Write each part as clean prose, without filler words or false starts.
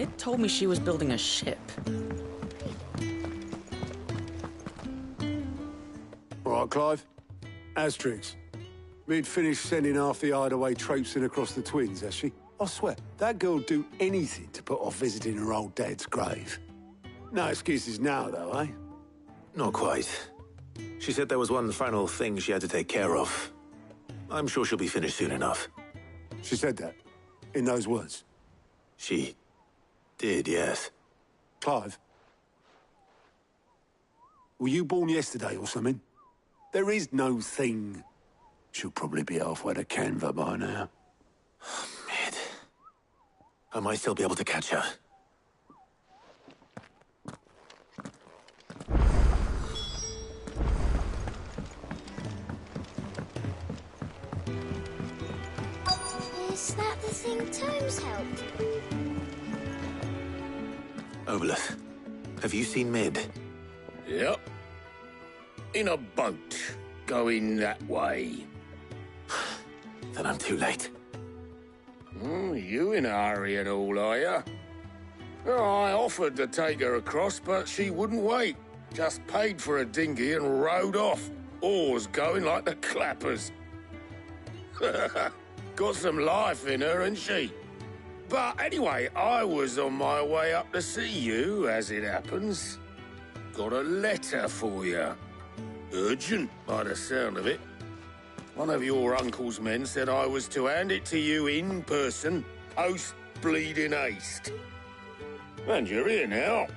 Mid told me she was building a ship. All right, Clive. Asterix. Mid finished sending half the hideaway traipsing across the twins, has she? I swear, that girl'd do anything to put off visiting her old dad's grave. No excuses now, though, eh? Not quite. She said there was one final thing she had to take care of. I'm sure she'll be finished soon enough. She said that? In those words? She did, yes. Clive? Were you born yesterday or something? There is no thing. She'll probably be halfway to Canva by now. Mid. I might still be able to catch her. Is that the thing Tomes helped? Obelus, have you seen Mid? Yep. In a boat, going that way. Then I'm too late. You in a hurry and all, are you? Oh, I offered to take her across, but she wouldn't wait. Just paid for a dinghy and rowed off. Oars going like the clappers. Got some life in her, ain't she? But anyway, I was on my way up to see you, as it happens. Got a letter for you. Urgent, by the sound of it. One of your uncle's men said I was to hand it to you in person, post-bleeding haste. And you're here now.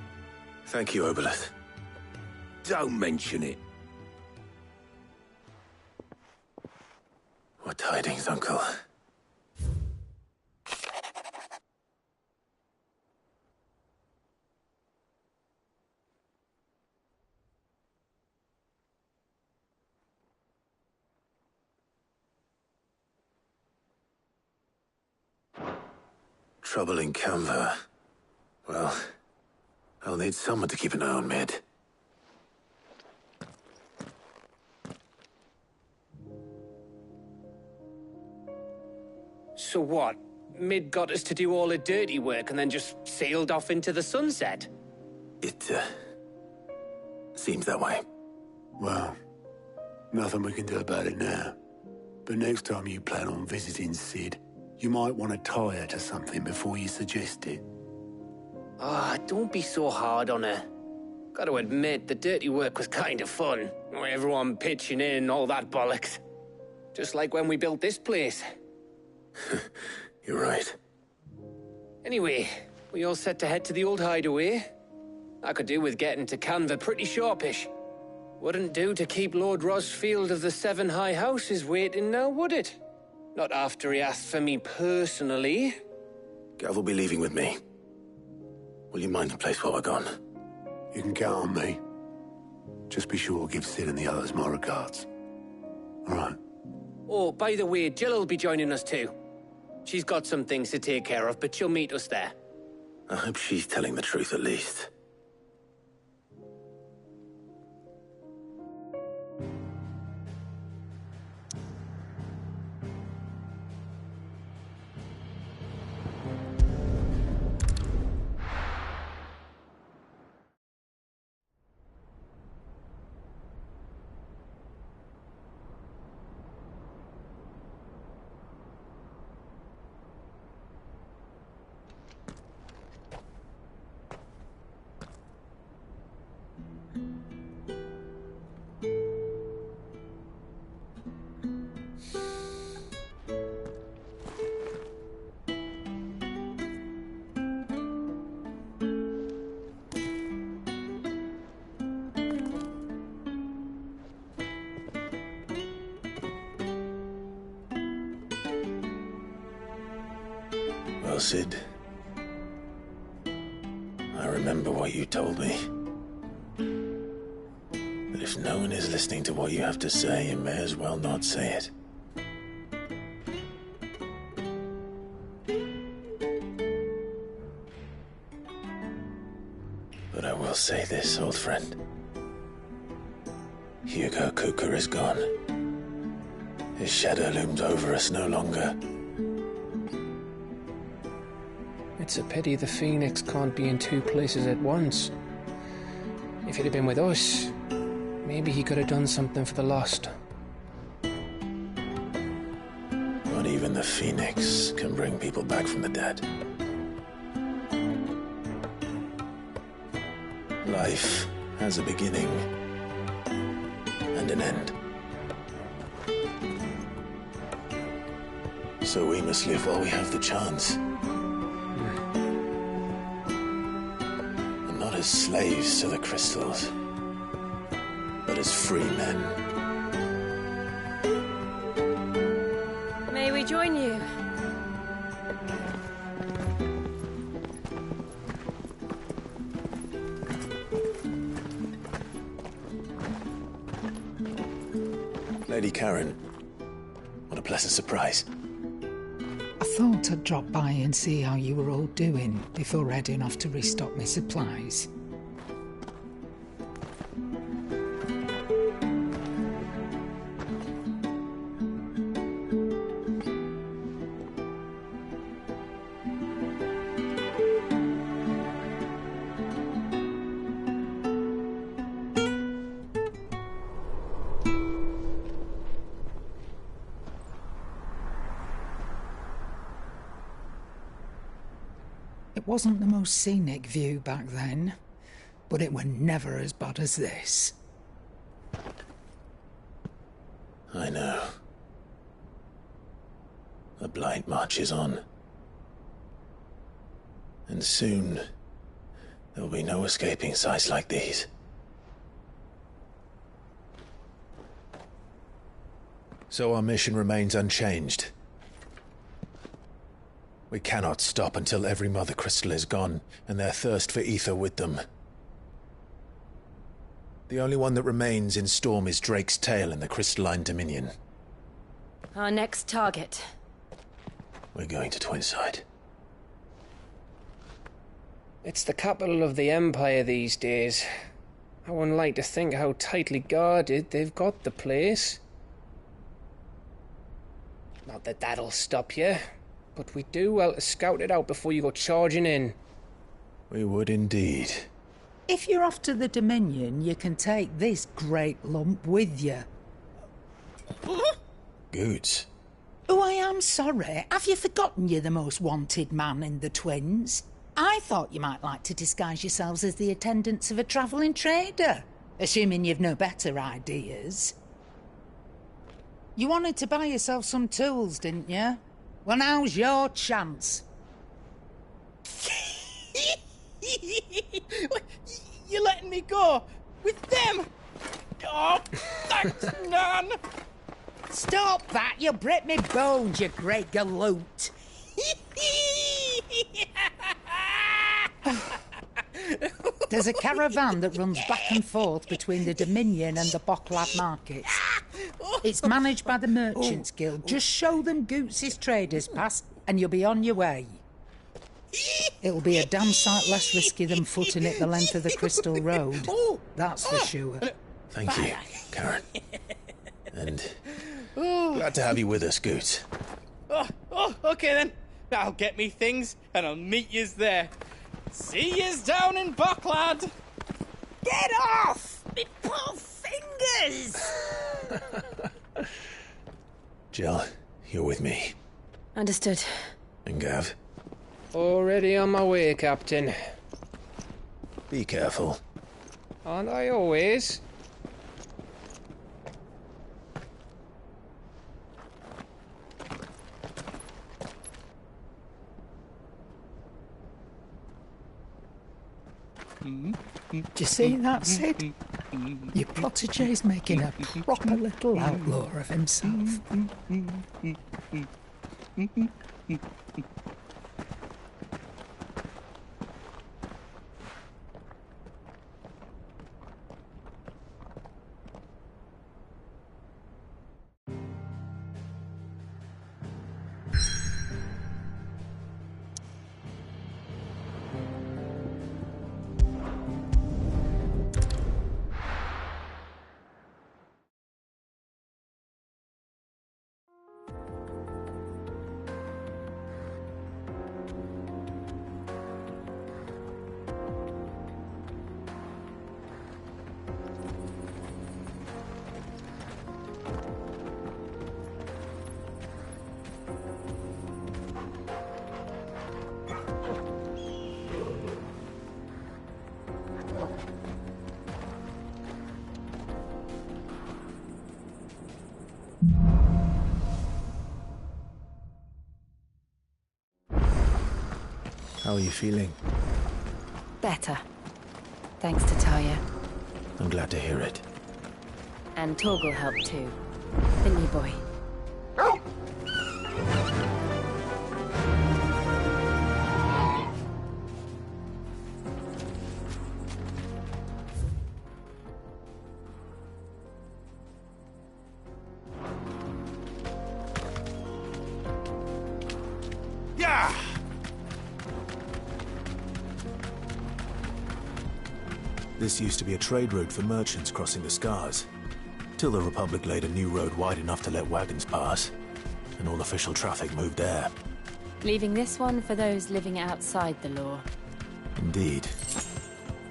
Thank you, Obelus. Don't mention it. What tidings, Uncle? Trouble in Canva. Well, I'll need someone to keep an eye on Mid. So what? Mid got us to do all the dirty work and then just sailed off into the sunset? It, seems that way. Well, nothing we can do about it now. But next time you plan on visiting Sid, you might want to tie her to something before you suggest it. Ah, don't be so hard on her. Got to admit, the dirty work was kind of fun. Everyone pitching in and all that bollocks. Just like when we built this place. You're right. Anyway, we all set to head to the old hideaway. I could do with getting to Canva pretty sharpish. Wouldn't do to keep Lord Rosfield of the Seven High Houses waiting now, would it? Not after he asked for me personally. Gav will be leaving with me. Will you mind the place while we're gone? You can count on me. Just be sure to give Sid and the others my regards. All right. Oh, by the way, Jill will be joining us too. She's got some things to take care of, but she'll meet us there. I hope she's telling the truth at least. Well, Sid, I remember what you told me. That if no one is listening to what you have to say, you may as well not say it. But I will say this, old friend. Hugo Cooker is gone. His shadow looms over us no longer. It's a pity the Phoenix can't be in two places at once. If he'd have been with us, maybe he could have done something for the lost. Not even the Phoenix can bring people back from the dead. Life has a beginning and an end. So we must live while we have the chance. And not as slaves to the crystals, but as free men. May we join you? Lady Karen, what a pleasant surprise. I thought I'd drop by and see how you were all doing before heading off to restock my supplies. It wasn't the most scenic view back then, but it were never as bad as this. I know. The blight marches on. And soon, there'll be no escaping sights like these. So our mission remains unchanged. We cannot stop until every Mother Crystal is gone, and their thirst for ether with them. The only one that remains in Storm is Drake's tail in the Crystalline Dominion. Our next target. We're going to Twinside. It's the capital of the Empire these days. I wouldn't like to think how tightly guarded they've got the place. Not that that'll stop you, but we do well to scout it out before you go charging in. We would indeed. If you're off to the Dominion, you can take this great lump with you. Goods. Oh, I am sorry. Have you forgotten you're the most wanted man in the Twins? I thought you might like to disguise yourselves as the attendants of a travelling trader, assuming you've no better ideas. You wanted to buy yourself some tools, didn't you? Well, now's your chance. You're letting me go? With them? Oh, thanks, Nan! Stop that! You'll break me bones, you great galoot! There's a caravan that runs back and forth between the Dominion and the Bocklad markets. It's managed by the Merchants Guild. Just show them Goots' traders pass and you'll be on your way. It'll be a damn sight less risky than footing it the length of the Crystal Road. That's for sure. Thank you, Karen. And glad to have you with us, Goots. Okay then. I'll get me things and I'll meet yous there. See yous down in Bocklad. Get off! Me poor fingers! Jill, you're with me. Understood. And Gav, Already on my way, Captain. be careful. Aren't I always? Do you see that, Sid? Your protégé's making a proper little outlaw of himself. How are you feeling? Better. Thanks to Talia. I'm glad to hear it. And Torgal helped too. Didn't you, boy? Yeah! This used to be a trade route for merchants crossing the Scars. Till the Republic laid a new road wide enough to let wagons pass, and all official traffic moved there. Leaving this one for those living outside the law. Indeed.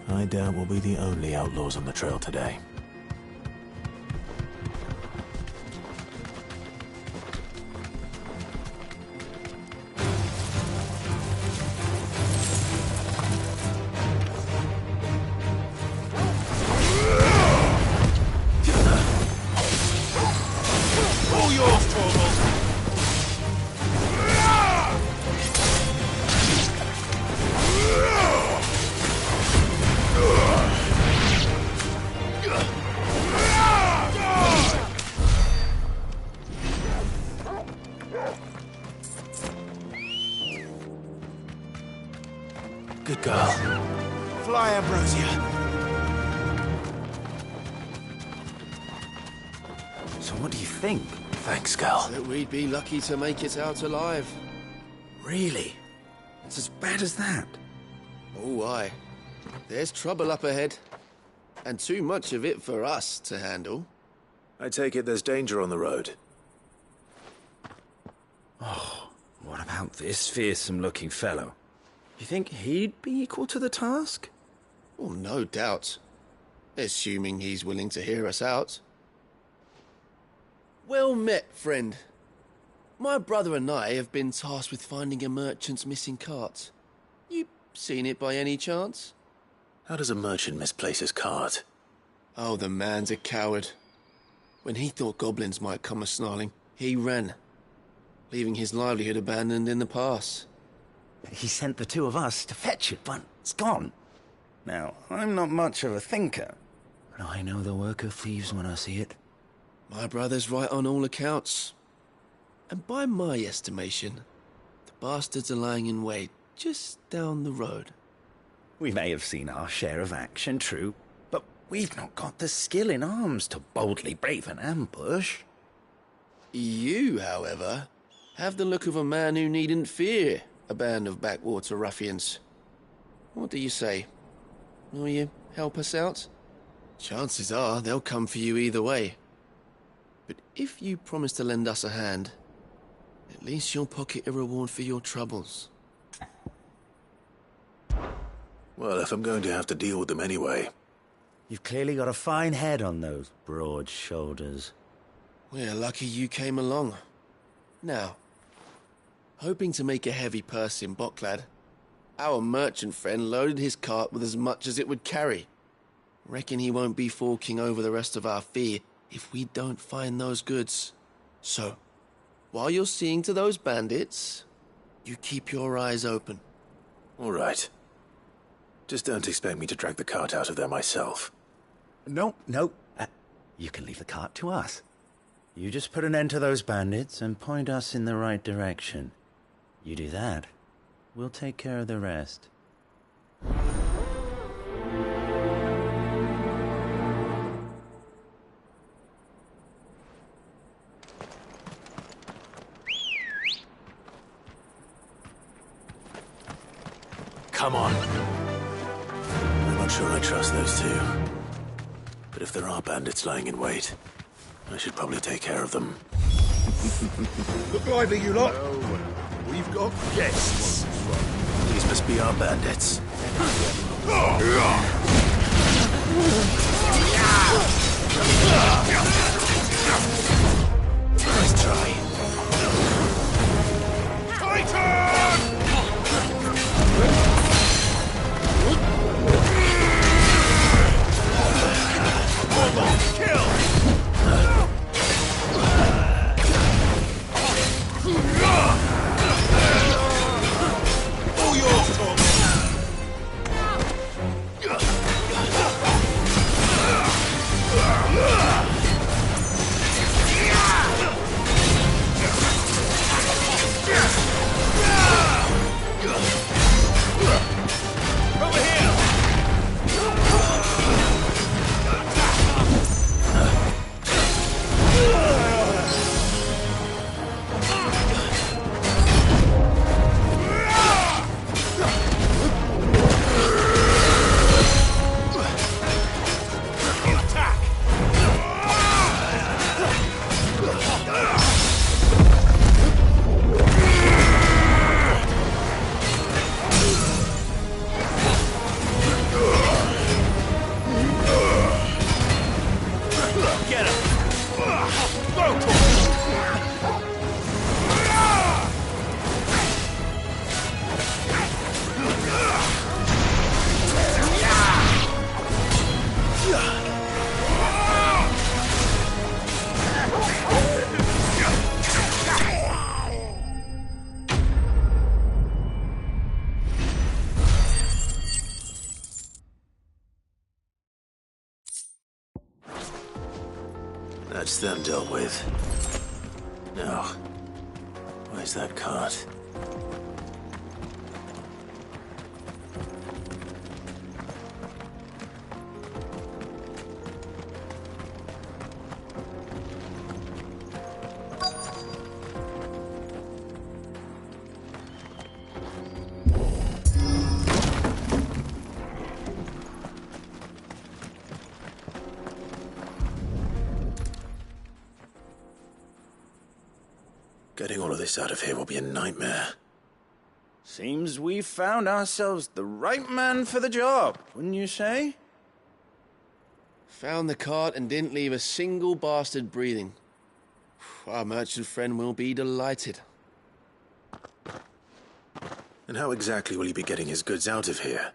I doubt we'll be the only outlaws on the trail today. Good girl. Fly, Ambrosia. So what do you think? Thanks, girl. That we'd be lucky to make it out alive. Really? It's as bad as that? Oh, aye. There's trouble up ahead. And too much of it for us to handle. I take it there's danger on the road. Oh, what about this fearsome-looking fellow? You think he'd be equal to the task? Well, no doubt. Assuming he's willing to hear us out. Well met, friend. My brother and I have been tasked with finding a merchant's missing cart. You seen it by any chance? How does a merchant misplace his cart? Oh, the man's a coward. When he thought goblins might come a-snarling, he ran, leaving his livelihood abandoned in the pass. He sent the two of us to fetch it, but it's gone. Now, I'm not much of a thinker, but I know the work of thieves when I see it. My brother's right on all accounts. And by my estimation, the bastards are lying in wait just down the road. We may have seen our share of action, true, but we've not got the skill in arms to boldly brave an ambush. You, however, have the look of a man who needn't fear a band of backwater ruffians. What do you say? Will you help us out? Chances are they'll come for you either way. But if you promise to lend us a hand, at least you'll pocket a reward for your troubles. Well, if I'm going to have to deal with them anyway. You've clearly got a fine head on those broad shoulders. We're lucky you came along. Now, hoping to make a heavy purse in Boklad, our merchant friend loaded his cart with as much as it would carry. Reckon he won't be forking over the rest of our fee if we don't find those goods. So, while you're seeing to those bandits, you keep your eyes open. All right. Just don't expect me to drag the cart out of there myself. No. You can leave the cart to us. You just put an end to those bandits and point us in the right direction. You do that, we'll take care of the rest. Come on. I'm not sure I trust those two. But if there are bandits lying in wait, I should probably take care of them. Look lively, you lot. We've got guests. These must be our bandits. Nice try. All yours, Tor. Get him! Go, That's them dealt with. Now, where's that cart? Getting all of this out of here will be a nightmare. Seems we've found ourselves the right man for the job, wouldn't you say? Found the cart and didn't leave a single bastard breathing. Our merchant friend will be delighted. And how exactly will he be getting his goods out of here?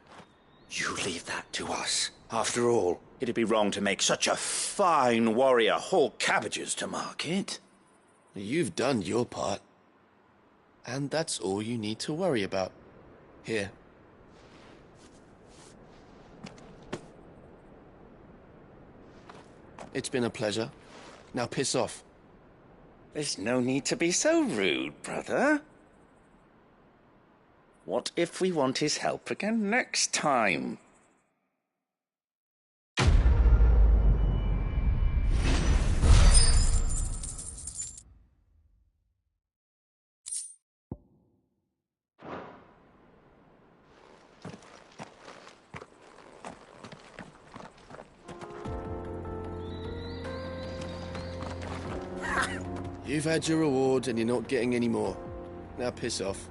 You leave that to us. After all, it'd be wrong to make such a fine warrior haul cabbages to market. You've done your part. And that's all you need to worry about. Here. It's been a pleasure. Now piss off. There's no need to be so rude, brother. What if we want his help again next time? You've had your reward and you're not getting any more. Now piss off.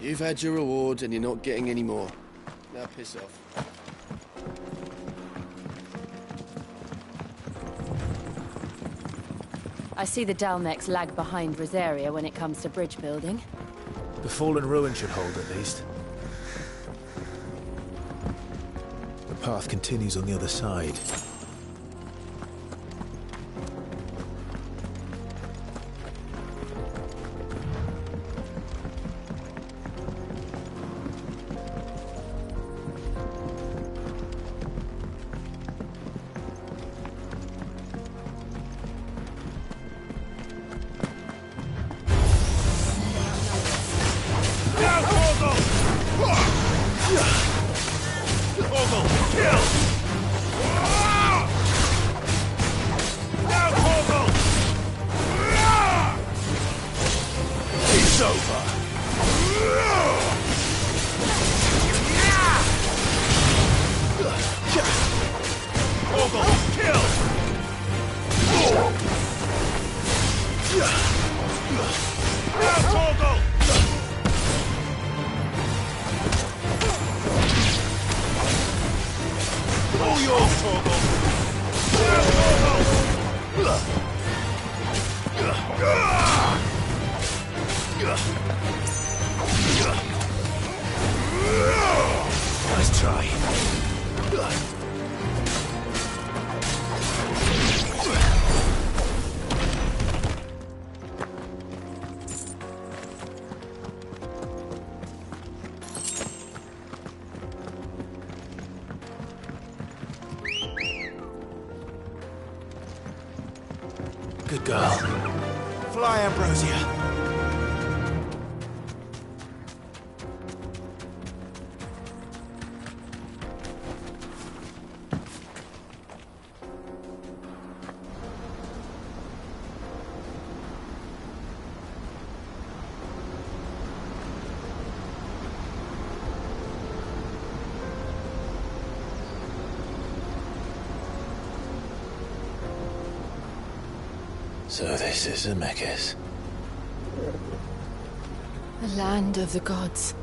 You've had your reward and you're not getting any more. Now piss off. I see the Dalmex lag behind Rosaria when it comes to bridge building. The fallen ruin should hold, at least. The path continues on the other side. Nice try. Good girl. Fly, Ambrosia. So this is Zemeckis. The land of the gods.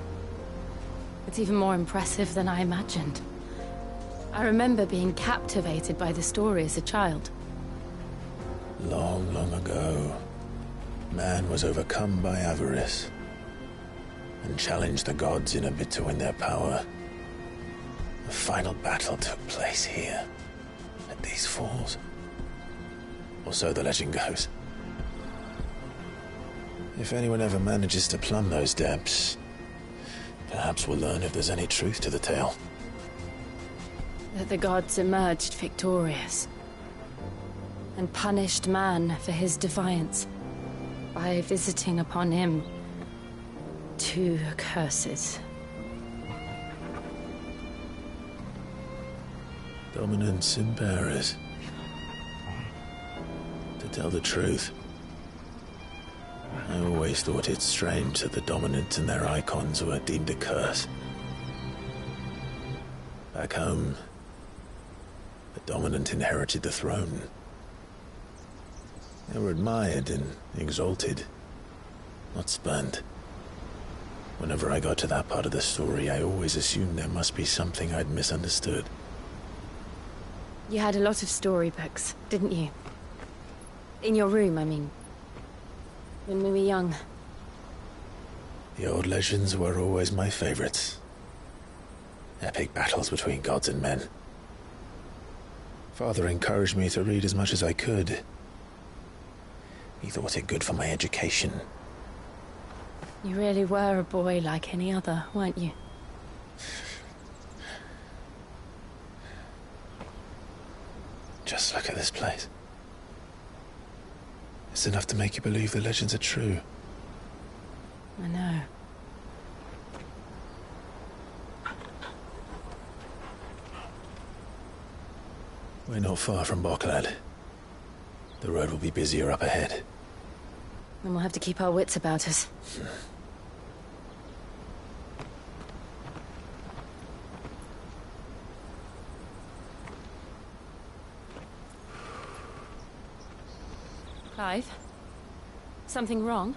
It's even more impressive than I imagined. I remember being captivated by the story as a child. Long, long ago, man was overcome by avarice and challenged the gods in a bid to win their power. The final battle took place here, at these falls. Or so the legend goes. If anyone ever manages to plumb those depths, perhaps we'll learn if there's any truth to the tale. That the gods emerged victorious and punished man for his defiance by visiting upon him 2 curses. Dominance and bearers. To tell the truth, I always thought it strange that the dominant and their icons were deemed a curse. Back home, the dominant inherited the throne. They were admired and exalted, not spurned. Whenever I got to that part of the story, I always assumed there must be something I'd misunderstood. You had a lot of storybooks, didn't you? In your room, I mean. When we were young. The old legends were always my favorites. Epic battles between gods and men. Father encouraged me to read as much as I could. He thought it good for my education. You really were a boy like any other, weren't you? Just look at this place. It's enough to make you believe the legends are true. I know. We're not far from Boklad. The road will be busier up ahead. Then we'll have to keep our wits about us. Clive? Something wrong?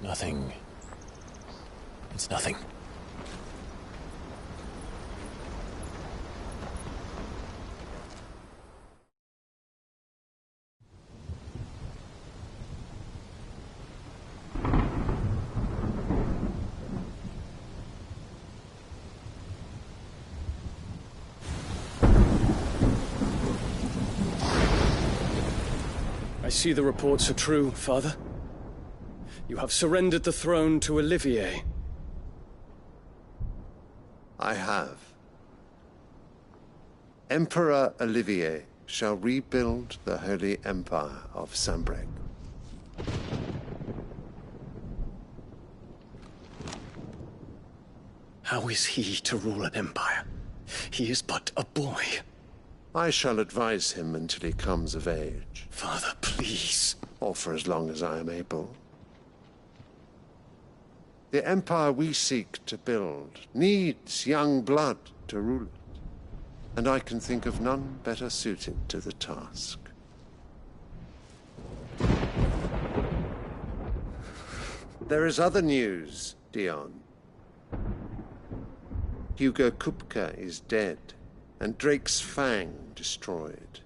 Nothing. It's nothing. I see the reports are true, Father. You have surrendered the throne to Olivier. I have. Emperor Olivier shall rebuild the Holy Empire of Sanbreque. How is he to rule an empire? He is but a boy. I shall advise him until he comes of age. Father, please. Or for as long as I am able. The empire we seek to build needs young blood to rule it, and I can think of none better suited to the task. There is other news, Dion. Hugo Kupka is dead, and Drake's Fang destroyed.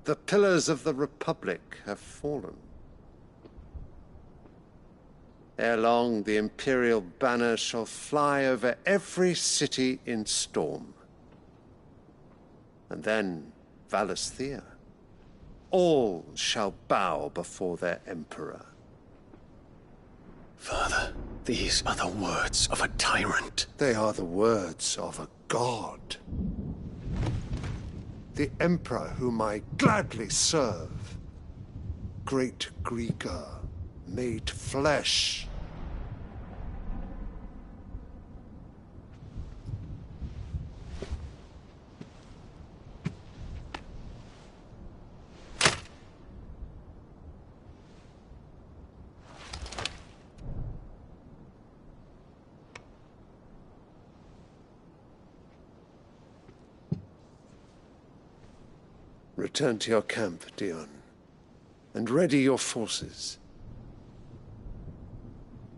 The pillars of the Republic have fallen. Ere long, the Imperial banner shall fly over every city in Storm. And then, Valisthea. All shall bow before their Emperor. Father, these are the words of a tyrant. They are the words of a god. The Emperor whom I gladly serve. Great Grieger, made flesh. Return to your camp, Dion, and ready your forces.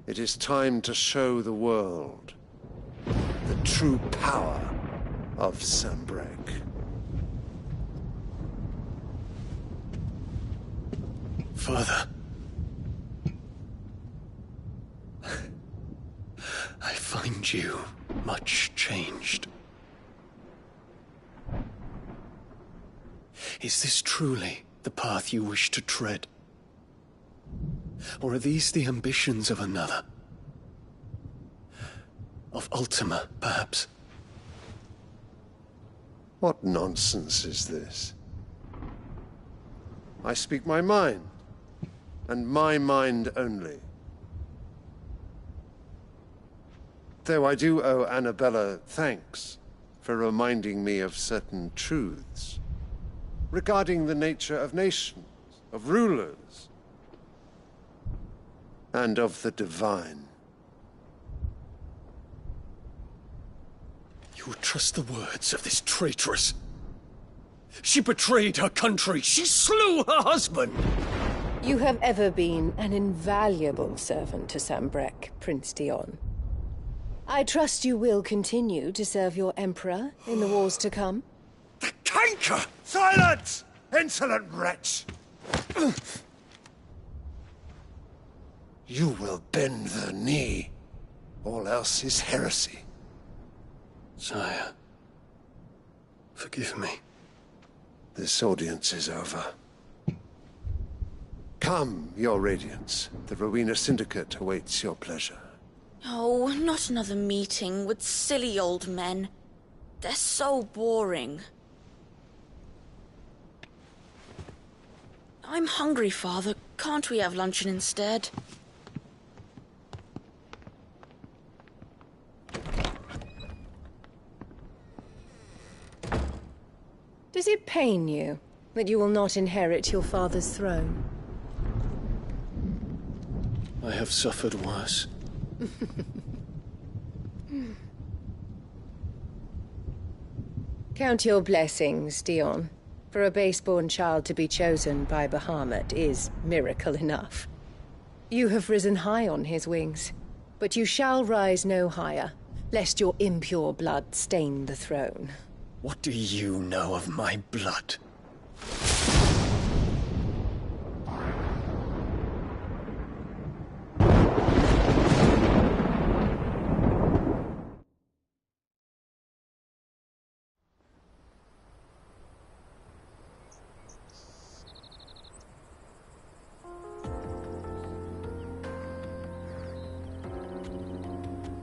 It is time to show the world the true power of Sanbreque. Father. I find you much changed. Is this truly the path you wish to tread? Or are these the ambitions of another? Of Ultima, perhaps? What nonsense is this? I speak my mind, and my mind only. Though I do owe Annabella thanks for reminding me of certain truths regarding the nature of nations, of rulers, and of the divine. You would trust the words of this traitress? She betrayed her country. She slew her husband. You have ever been an invaluable servant to Sanbreque, Prince Dion. I trust you will continue to serve your Emperor in the wars to come. The canker! Silence! Insolent wretch! You will bend the knee. All else is heresy. Sire, forgive me. This audience is over. Come, your Radiance. The Rowena Syndicate awaits your pleasure. Oh, not another meeting with silly old men. They're so boring. I'm hungry, Father. Can't we have luncheon instead? Does it pain you that you will not inherit your father's throne? I have suffered worse. Count your blessings, Dion. For a base-born child to be chosen by Bahamut is miracle enough. You have risen high on his wings, but you shall rise no higher, lest your impure blood stain the throne. What do you know of my blood?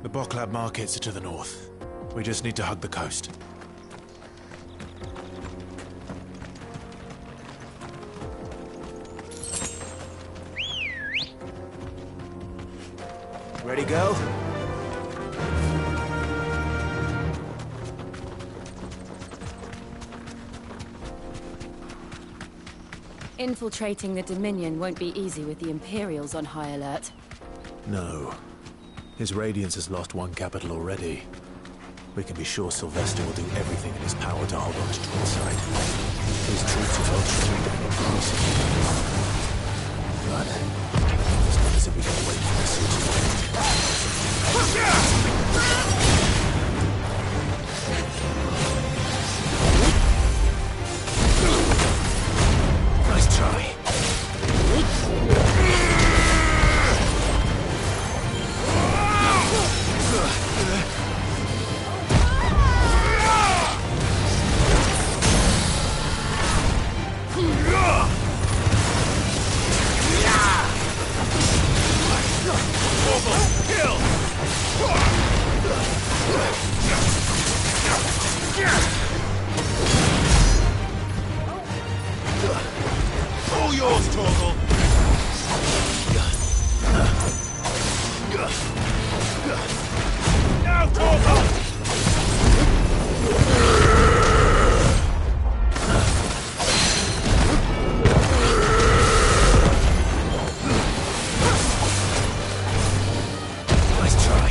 The Boklab markets are to the north. We just need to hug the coast. Ready, go? Infiltrating the Dominion won't be easy with the Imperials on high alert. No. His Radiance has lost one capital already. We can be sure Sylvester will do everything in his power to hold on to Twinside. His troops have held street and increasing. But it's not as if we can wait for the Nice try. All yours, Torgal! Now, Torgal! Nice try.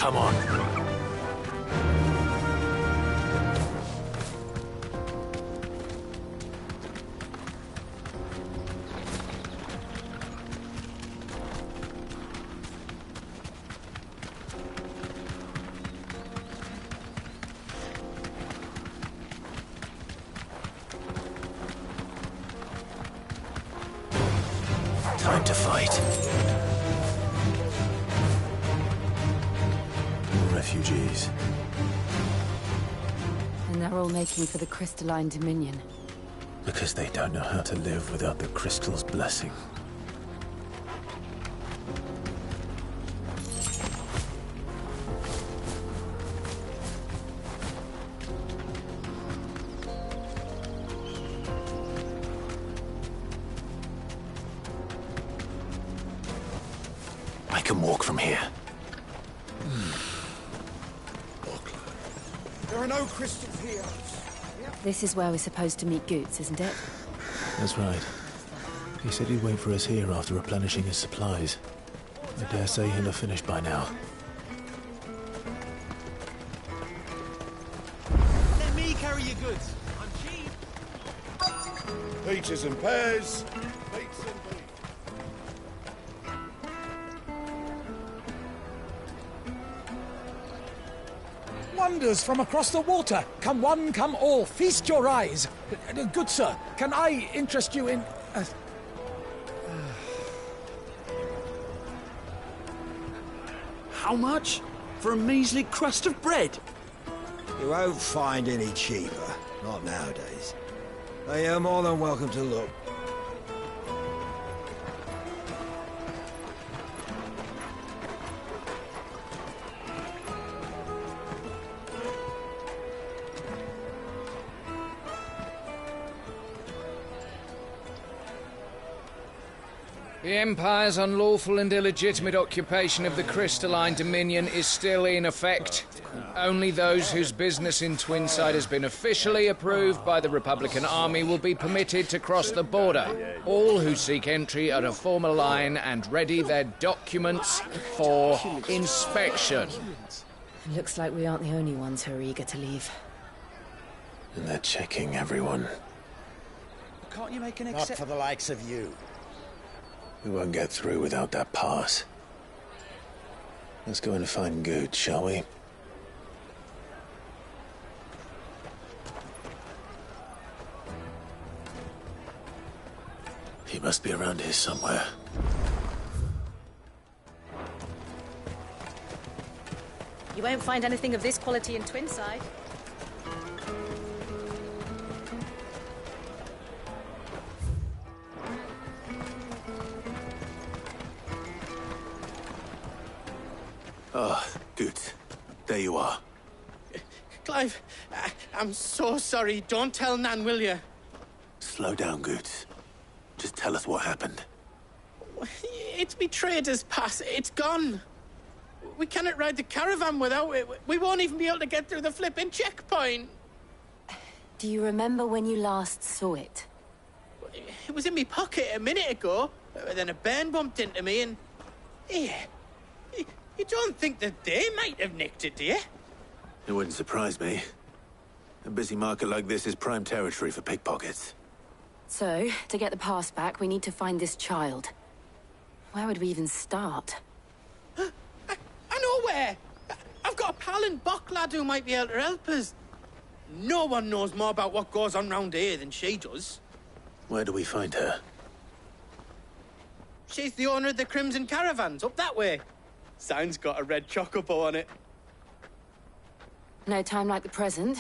Come on. Time to fight. Refugees. And they're all making for the crystalline dominion. Because they don't know how to live without the crystal's blessing. I can walk from here. There are no crystals here. This is where we're supposed to meet Goots, isn't it? That's right. He said he'd wait for us here after replenishing his supplies. I dare say he'll have finished by now. Let me carry your goods. I'm cheap. Peaches and pears. Meats and beef. Wonders from across the water. Come one, come all. Feast your eyes. Good sir, can I interest you in... How much? For a measly crust of bread? You won't find any cheaper. Not nowadays. But you're more than welcome to look. The Empire's unlawful and illegitimate occupation of the crystalline dominion is still in effect. Only those whose business in Twinside has been officially approved by the Republican Army will be permitted to cross the border. All who seek entry are to form a line and ready their documents for inspection. Looks like we aren't the only ones who are eager to leave. And they're checking everyone. Can't you make an Not exception? for the likes of you. We won't get through without that pass. Let's go and find Good, shall we? He must be around here somewhere. You won't find anything of this quality in Twinside. Ah, Good. There you are. Clive, I'm so sorry. Don't tell Nan, will you? Slow down, Good. Just tell us what happened. It's me trader's pass. It's gone. We cannot ride the caravan without it. We won't even be able to get through the flipping checkpoint. Do you remember when you last saw it? It was in my pocket a minute ago. Then a bairn bumped into me and... Yeah. You don't think that they might have nicked it, do you? It wouldn't surprise me. A busy market like this is prime territory for pickpockets. So, to get the pass back, we need to find this child. Where would we even start? I know where! I've got a pal in Bock lad who might be able to help us. No one knows more about what goes on round here than she does. Where do we find her? She's the owner of the Crimson Caravans, up that way. Sign's got a red chocobo on it. No time like the present.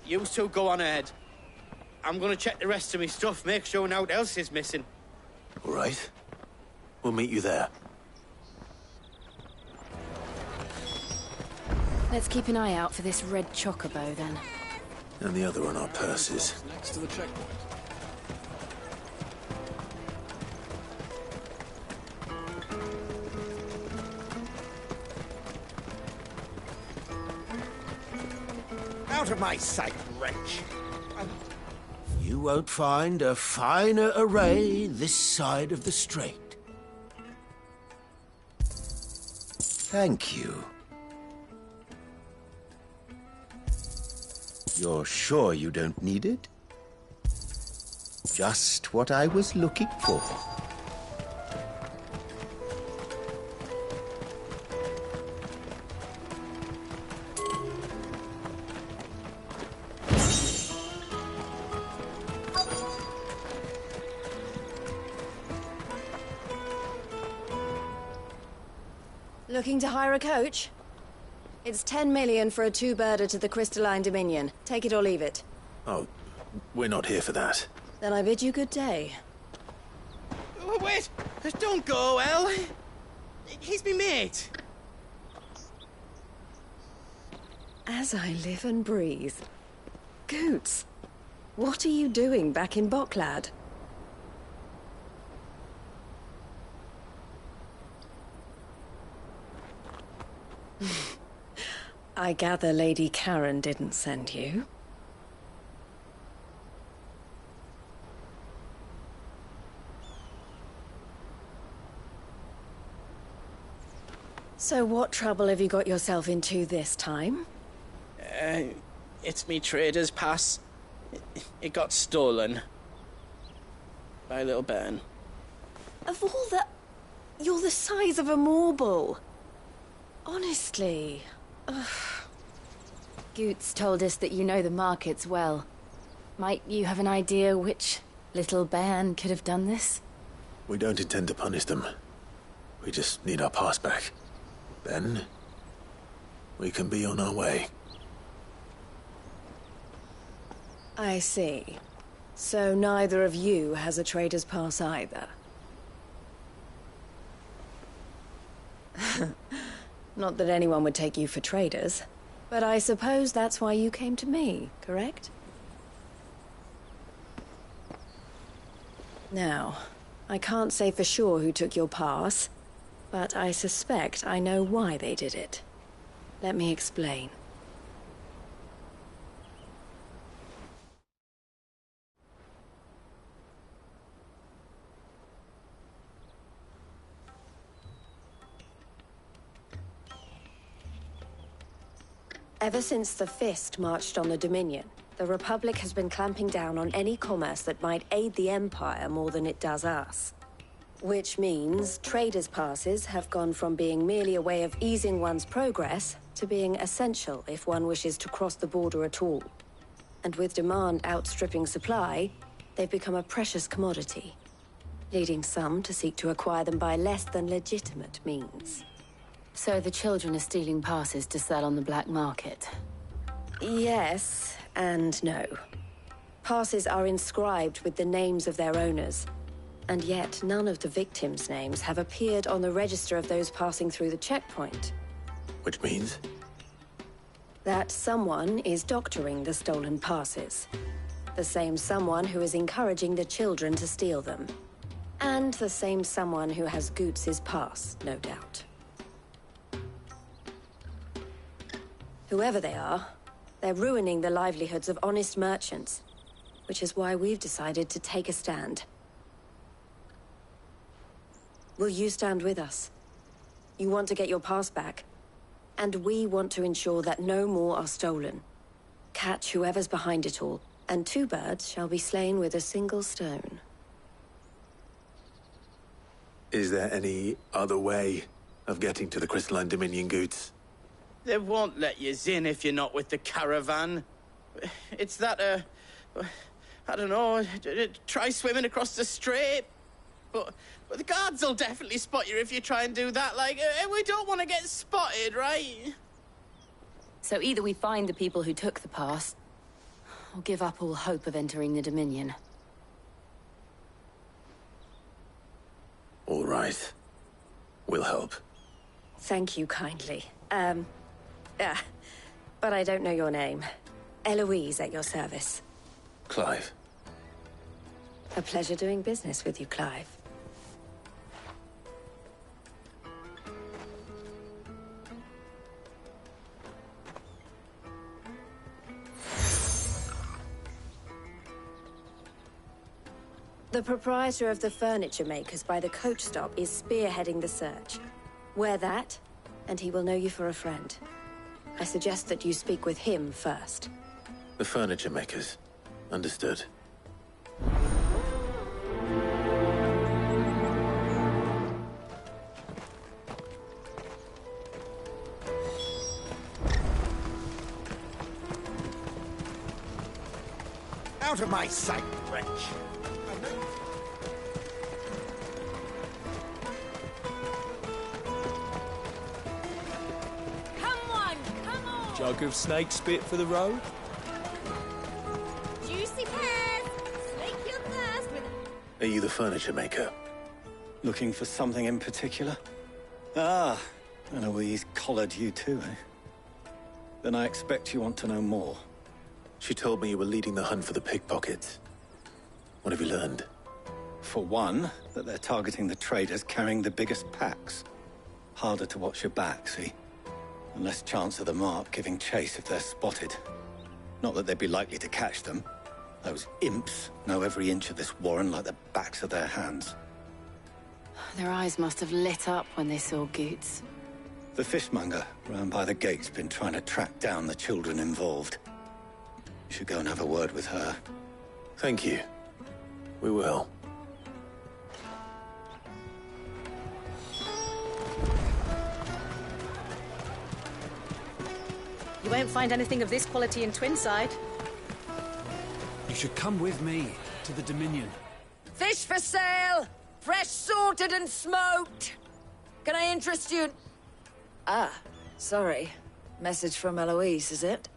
You two go on ahead. I'm gonna check the rest of my stuff, make sure naught else is missing. All right. We'll meet you there. Let's keep an eye out for this red chocobo, then. And the other on our purses. Next to the checkpoint. Out of my sight, wretch. You won't find a finer array this side of the strait. Thank you. You're sure you don't need it? Just what I was looking for. Looking to hire a coach? It's 10 million for a two-birder to the Crystalline Dominion. Take it or leave it. Oh, we're not here for that. Then I bid you good day. Wait! Don't go, El! He's me mate. As I live and breathe. Goots, what are you doing back in Bocklad? I gather Lady Karen didn't send you. So what trouble have you got yourself into this time? It's me trader's pass. It got stolen. By a little bairn. Of all the... You're the size of a marble. Honestly. Ugh. Goots told us that you know the markets well. Might you have an idea which little bairn could have done this? We don't intend to punish them. We just need our pass back. Then, we can be on our way. I see. So neither of you has a trader's pass either. Not that anyone would take you for traders, but I suppose that's why you came to me, correct? Now, I can't say for sure who took your pass, but I suspect I know why they did it. Let me explain. Ever since the Fist marched on the Dominion, the Republic has been clamping down on any commerce that might aid the Empire more than it does us. Which means traders' passes have gone from being merely a way of easing one's progress to being essential if one wishes to cross the border at all. And with demand outstripping supply, they've become a precious commodity, leading some to seek to acquire them by less than legitimate means. So the children are stealing passes to sell on the black market? Yes, and no. Passes are inscribed with the names of their owners, and yet none of the victims' names have appeared on the register of those passing through the checkpoint. Which means? That someone is doctoring the stolen passes. The same someone who is encouraging the children to steal them. And the same someone who has Goots' pass, no doubt. Whoever they are, they're ruining the livelihoods of honest merchants, which is why we've decided to take a stand. Will you stand with us? You want to get your pass back, and we want to ensure that no more are stolen. Catch whoever's behind it all, and two birds shall be slain with a single stone. Is there any other way of getting to the Crystalline Dominion, Goots? They won't let you in if you're not with the caravan. It's that, I don't know, try swimming across the strait. But the guards will definitely spot you if you try and do that. Like, we don't want to get spotted, right? So either we find the people who took the pass, or give up all hope of entering the Dominion. All right. We'll help. Thank you kindly. But I don't know your name. Eloise at your service. Clive. A pleasure doing business with you, Clive. The proprietor of the furniture makers by the coach stop is spearheading the search. Wear that, and he will know you for a friend. I suggest that you speak with him first. The furniture makers. Understood. Out of my sight, wretch! Come on! Jug of snake spit for the road? Juicy pears! Slake your thirst with... Are you the furniture maker? Looking for something in particular? Ah, Eloise collared you too, eh? Then I expect you want to know more. She told me you were leading the hunt for the pickpockets. What have you learned? For one, that they're targeting the traders carrying the biggest packs. Harder to watch your back, see? And less chance of the mark giving chase if they're spotted. Not that they'd be likely to catch them. Those imps know every inch of this warren like the backs of their hands. Their eyes must have lit up when they saw Goots. The fishmonger round by the gate's been trying to track down the children involved. You should go and have a word with her. Thank you. We will. You won't find anything of this quality in Twinside. You should come with me to the Dominion. Fish for sale! Fresh sorted and smoked! Can I interest you in... Ah, sorry. Message from Eloise, is it?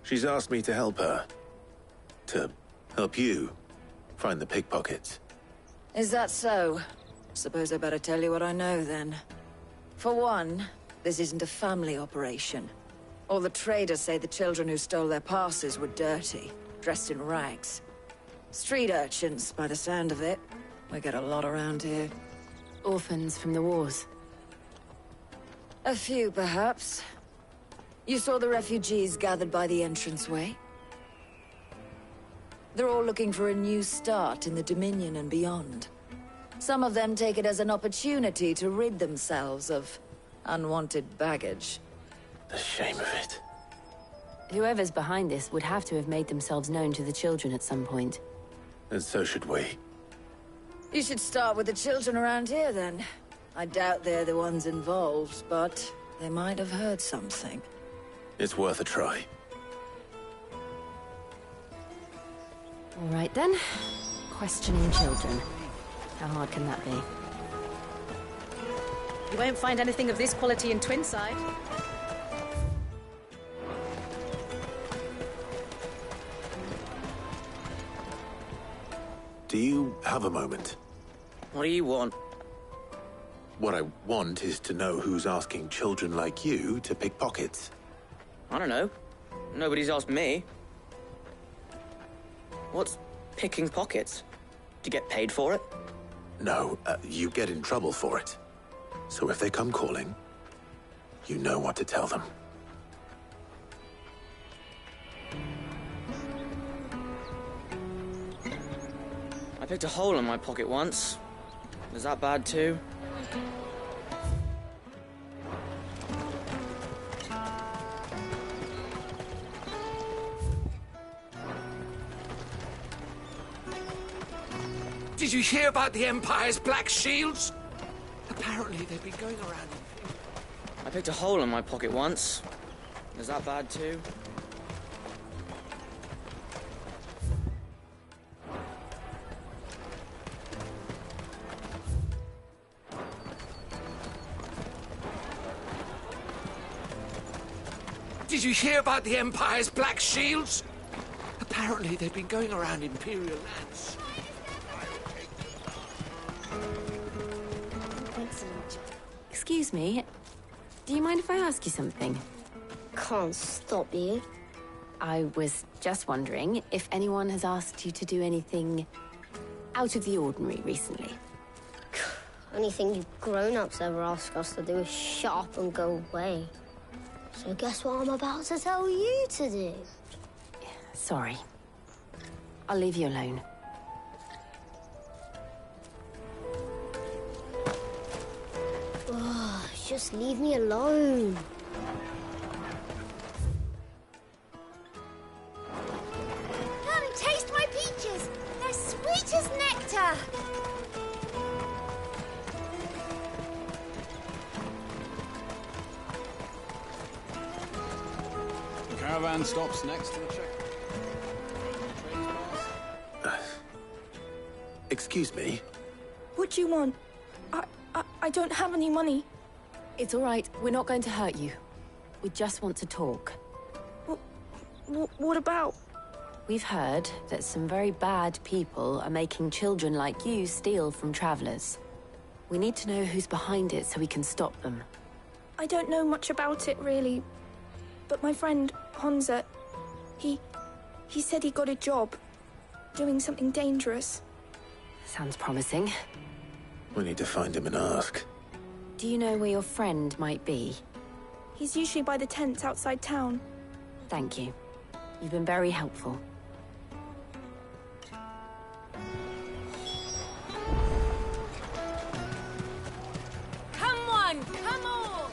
She's asked me to help her. To help you find the pickpockets. Is that so? Suppose I better tell you what I know, then. For one, this isn't a family operation. All the traders say the children who stole their passes were dirty, dressed in rags. Street urchins, by the sound of it. We get a lot around here. Orphans from the wars. A few, perhaps. You saw the refugees gathered by the entranceway? They're all looking for a new start in the Dominion and beyond. Some of them take it as an opportunity to rid themselves of unwanted baggage. The shame of it. Whoever's behind this would have to have made themselves known to the children at some point. And so should we. You should start with the children around here, then. I doubt they're the ones involved, but they might have heard something. It's worth a try. All right, then. Questioning children. How hard can that be? You won't find anything of this quality in Twinside. Do you have a moment? What do you want? What I want is to know who's asking children like you to pick pockets. I don't know. Nobody's asked me. What's picking pockets? Do you get paid for it? No, you get in trouble for it. So if they come calling, you know what to tell them. I picked a hole in my pocket once. Was that bad too? Did you hear about the Empire's black shields? Apparently they've been going around. I picked a hole in my pocket once. Was that bad too? Did you hear about the Empire's black shields? Apparently they've been going around Imperial lands. Excuse me. Do you mind if I ask you something? Can't stop you. I was just wondering if anyone has asked you to do anything out of the ordinary recently. Anything you grown-ups ever ask us to do is shut up and go away. So guess what I'm about to tell you to do? Sorry. I'll leave you alone. Oh, just leave me alone. caravan stops next to the check. Excuse me? What do you want? I don't have any money. It's all right. We're not going to hurt you. We just want to talk. What about? We've heard that some very bad people are making children like you steal from travelers. We need to know who's behind it so we can stop them. I don't know much about it, really. But my friend, Honza, he said he got a job. Doing something dangerous. Sounds promising. We need to find him and ask. Do you know where your friend might be? He's usually by the tents outside town. Thank you. You've been very helpful. Come on, come on!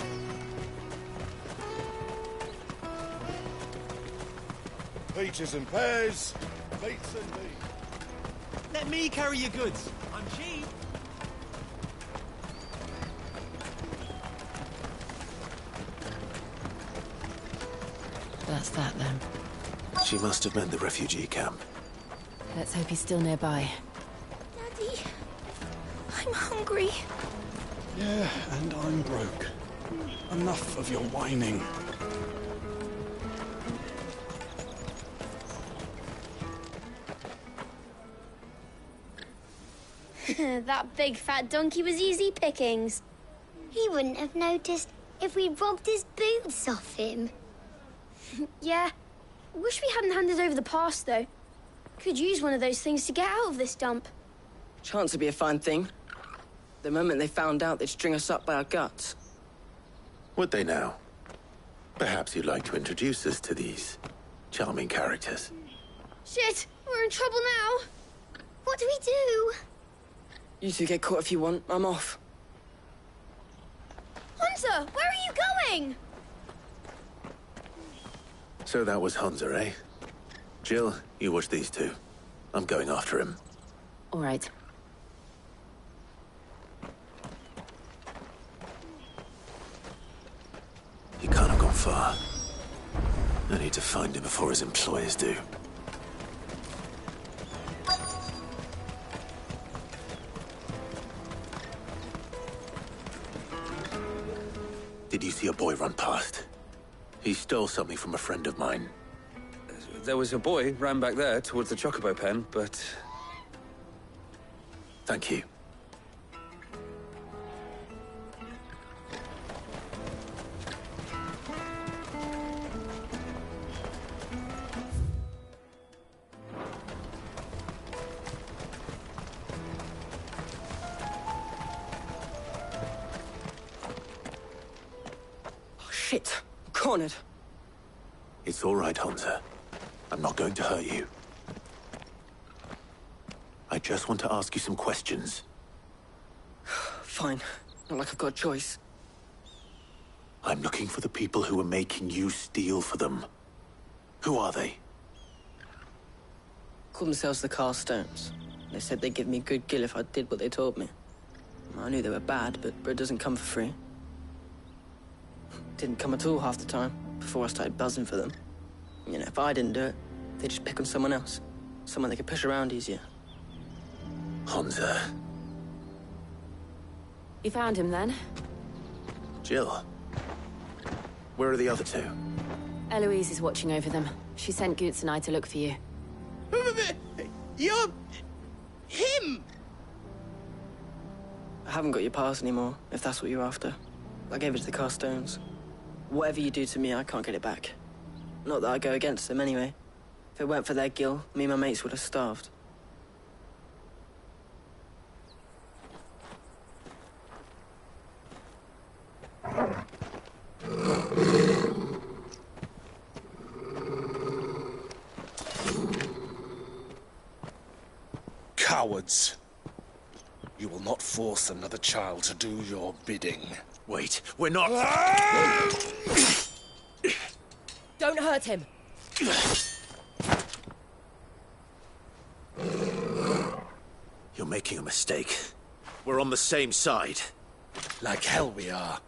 Peaches and pears, meats and beans. Let me carry your goods. I'm cheap. That's that, then. She must have meant the refugee camp. Let's hope he's still nearby. Daddy, I'm hungry. Yeah, and I'm broke. Enough of your whining. That big fat donkey was easy pickings. He wouldn't have noticed if we robbed his boots off him. Yeah. Wish we hadn't handed over the pass, though. Could use one of those things to get out of this dump. Chance would be a fine thing. The moment they found out, they'd string us up by our guts. Would they now? Perhaps you'd like to introduce us to these charming characters. Shit, we're in trouble now. What do we do? You two get caught if you want. I'm off. Hunter, where are you going? So that was Hunter, eh? Jill, you watch these two. I'm going after him. All right. He can't have gone far. I need to find him before his employers do. Did you see a boy run past? He stole something from a friend of mine. There was a boy ran back there towards the chocobo pen, but... Thank you. Oh, shit. Cornered. It's all right, Hunter. I'm not going to hurt you. I just want to ask you some questions. Fine. Not like I've got a choice. I'm looking for the people who are making you steal for them. Who are they? Call themselves the Carstones. They said they'd give me good gill if I did what they told me. I knew they were bad, but bread doesn't come for free. Didn't come at all half the time, before I started buzzing for them. You know, if I didn't do it, they'd just pick on someone else. Someone they could push around easier. Hunter. You found him, then? Jill. Where are the other two? Eloise is watching over them. She sent Goots and I to look for you. You're... him! I haven't got your pass anymore, if that's what you're after. I gave it to the Carstones. Whatever you do to me, I can't get it back. Not that I go against them, anyway. If it weren't for their gill, me and my mates would have starved. Cowards. You will not force another child to do your bidding. Wait, we're not... Don't hurt him. You're making a mistake. We're on the same side. Like hell we are.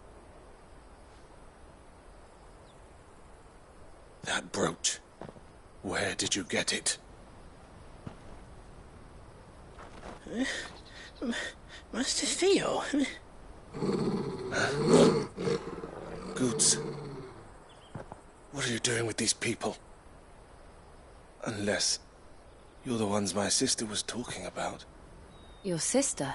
That brooch. Where did you get it? Master Theo? Goods. What are you doing with these people? Unless you're the ones my sister was talking about. Your sister?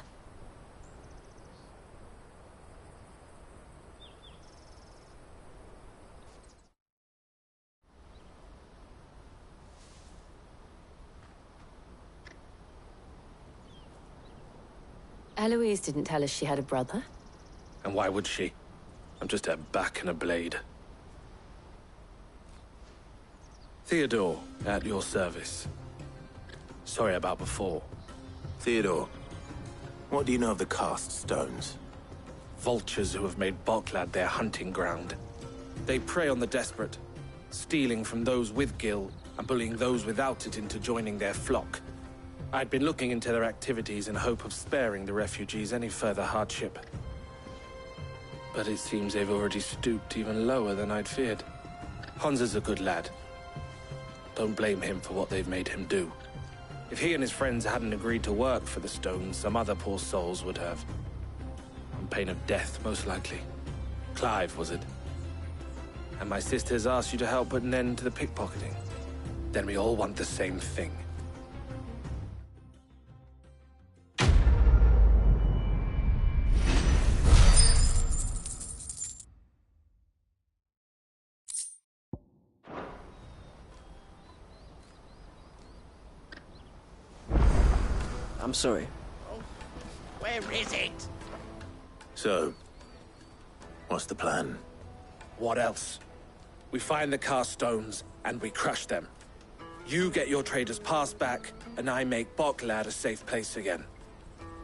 Eloise didn't tell us she had a brother. And why would she? I'm just her back and a blade. Theodore, at your service. Sorry about before. Theodore, what do you know of the cast stones? Vultures who have made Boklad their hunting ground. They prey on the desperate, stealing from those with gil and bullying those without it into joining their flock. I'd been looking into their activities in hope of sparing the refugees any further hardship. But it seems they've already stooped even lower than I'd feared. Hansa's a good lad. Don't blame him for what they've made him do. If he and his friends hadn't agreed to work for the stones, some other poor souls would have. On pain of death, most likely. Clive, was it? And my sisters asked you to help put an end to the pickpocketing. Then we all want the same thing. I'm sorry. Oh, where is it? So, what's the plan? What else? We find the cast stones, and we crush them. You get your traders' pass back, and I make Boklad a safe place again.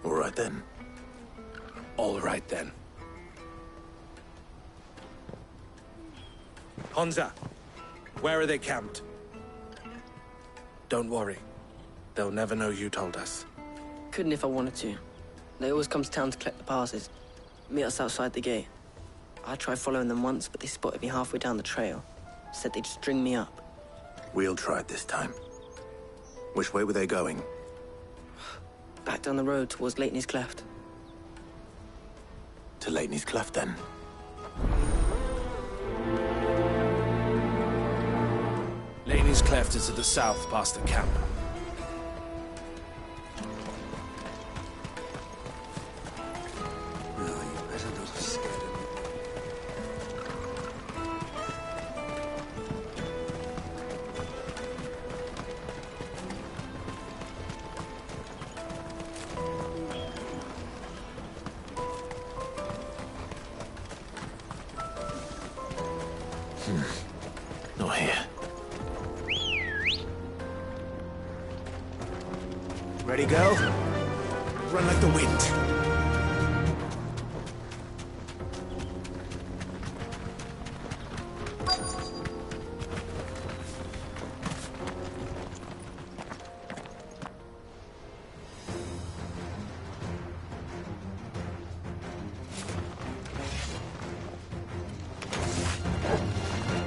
All right then. All right then. Hansa, where are they camped? Don't worry. They'll never know you told us. Couldn't if I wanted to. They always come to town to collect the passes. Meet us outside the gate. I tried following them once, but they spotted me halfway down the trail. Said they'd string me up. We'll try it this time. Which way were they going? Back down the road towards Leighton's Cleft. To Leighton's Cleft, then. Leighton's Cleft is to the south, past the camp. Not here. Ready, go? Run like the wind.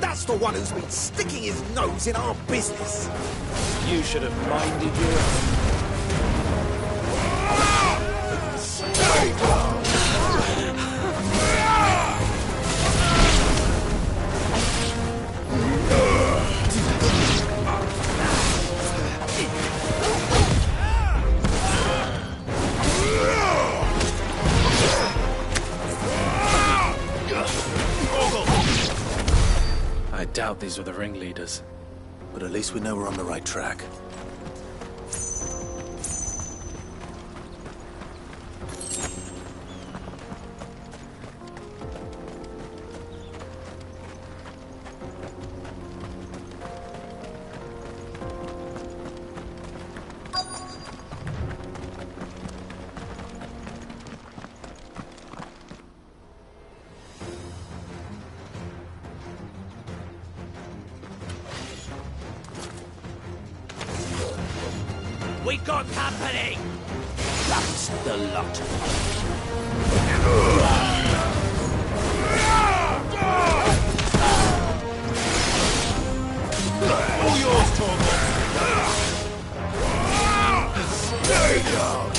That's the one who's been sticking his nose in our business. You should have minded your own. I doubt these were the ringleaders. But at least we know we're on the right track. We got company! That's the lot. All yours, Torgal! Stay down!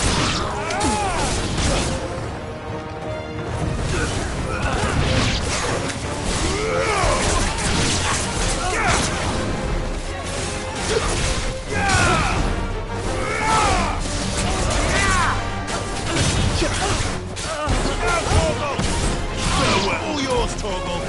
All yours, Torgal!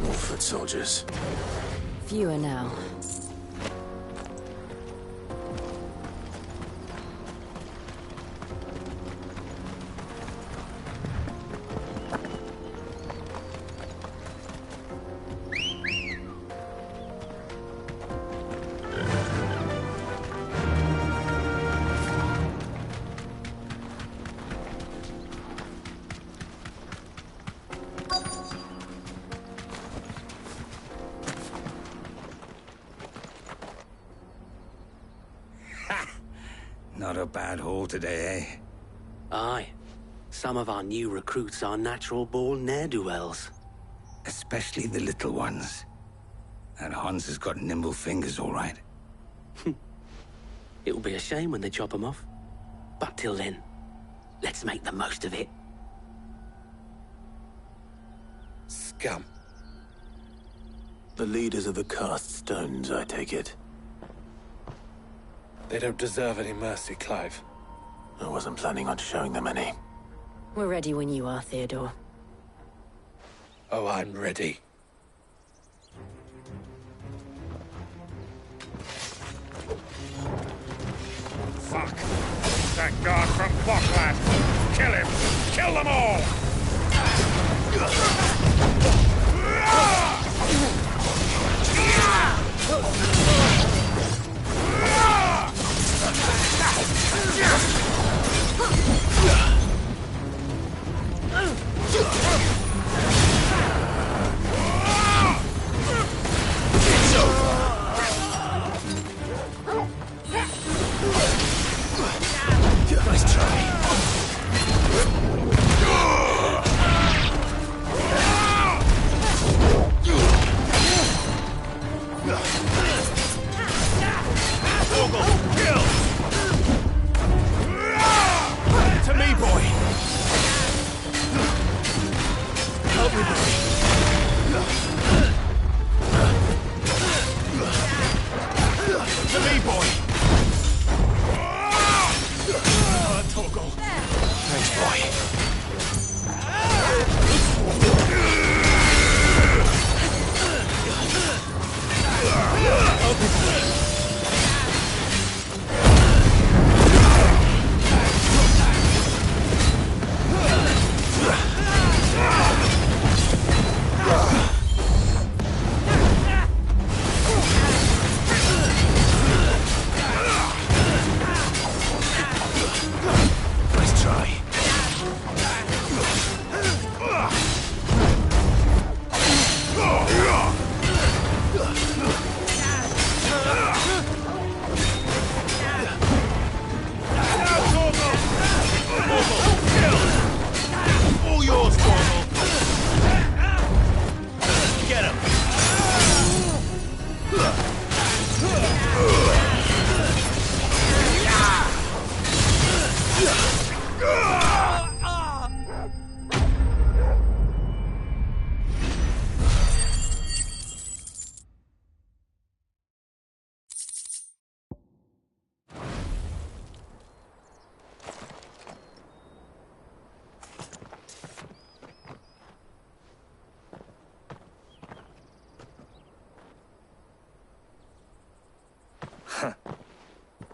More foot soldiers. Fewer now. Not a bad haul today, eh? Aye. Some of our new recruits are natural-born ne'er-do-wells. Especially the little ones. And Hans has got nimble fingers, all right. It will be a shame when they chop them off. But till then, let's make the most of it. Scum. The leaders of the cast stones, I take it. They don't deserve any mercy, Clive. I wasn't planning on showing them any. We're ready when you are, Theodore. Oh, I'm ready. Fuck! That guard from Boklad! Kill him! Kill them all! It's over! Nice try. To me, boy! Help me, boy! To me, boy! Torgal. Thanks, boy. Help me, boy. Nice try. All yours, Torgal. Get him.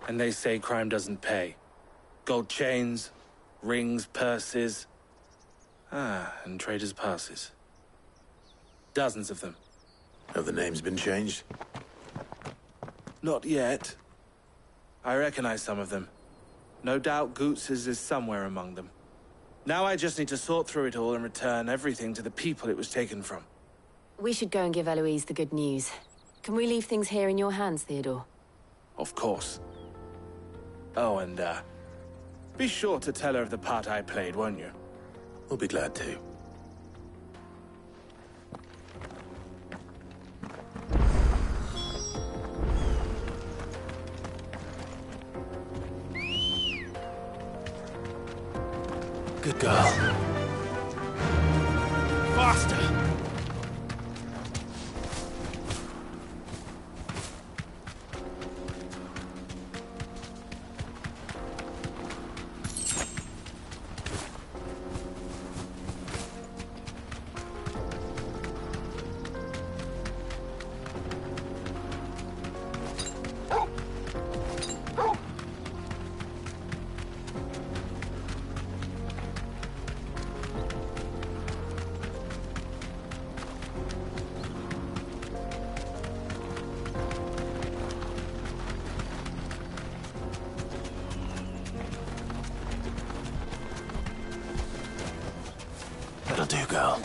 And they say crime doesn't pay. Gold chains, rings, purses. And traders' passes. Dozens of them. Have the names been changed? Not yet. I recognize some of them. No doubt Goots's is somewhere among them. Now I just need to sort through it all and return everything to the people it was taken from. We should go and give Eloise the good news. Can we leave things here in your hands, Theodore? Of course. Oh, and, Be sure to tell her of the part I played, won't you? We'll be glad to. Good girl. Faster! That'll do, girl.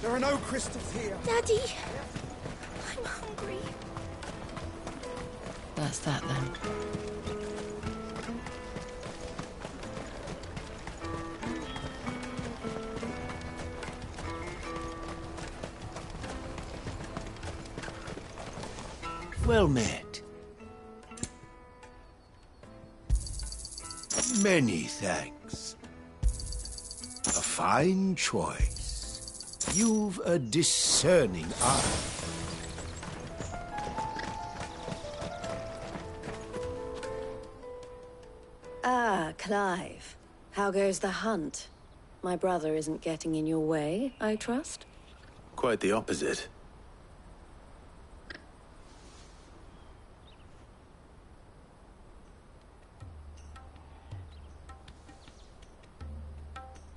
There are no crystals here. Daddy, I'm hungry. That's that then. Well met. Many thanks. A fine choice. You've a discerning eye. Ah, Clive. How goes the hunt? My brother isn't getting in your way, I trust? Quite the opposite.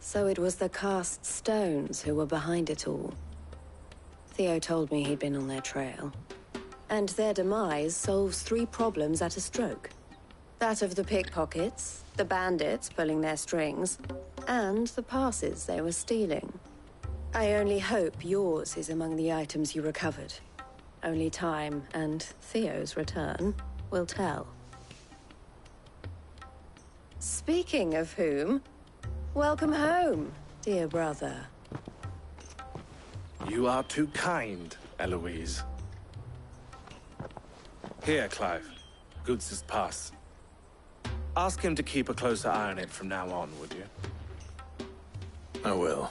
So it was the cast stones who were behind it all. Theo told me he'd been on their trail. And their demise solves 3 problems at a stroke. That of the pickpockets, the bandits pulling their strings, and the passes they were stealing. I only hope yours is among the items you recovered. Only time and Theo's return will tell. Speaking of whom, welcome home, dear brother. You are too kind, Eloise. Here, Clive. Goods' pass. Ask him to keep a closer eye on it from now on, would you? I will.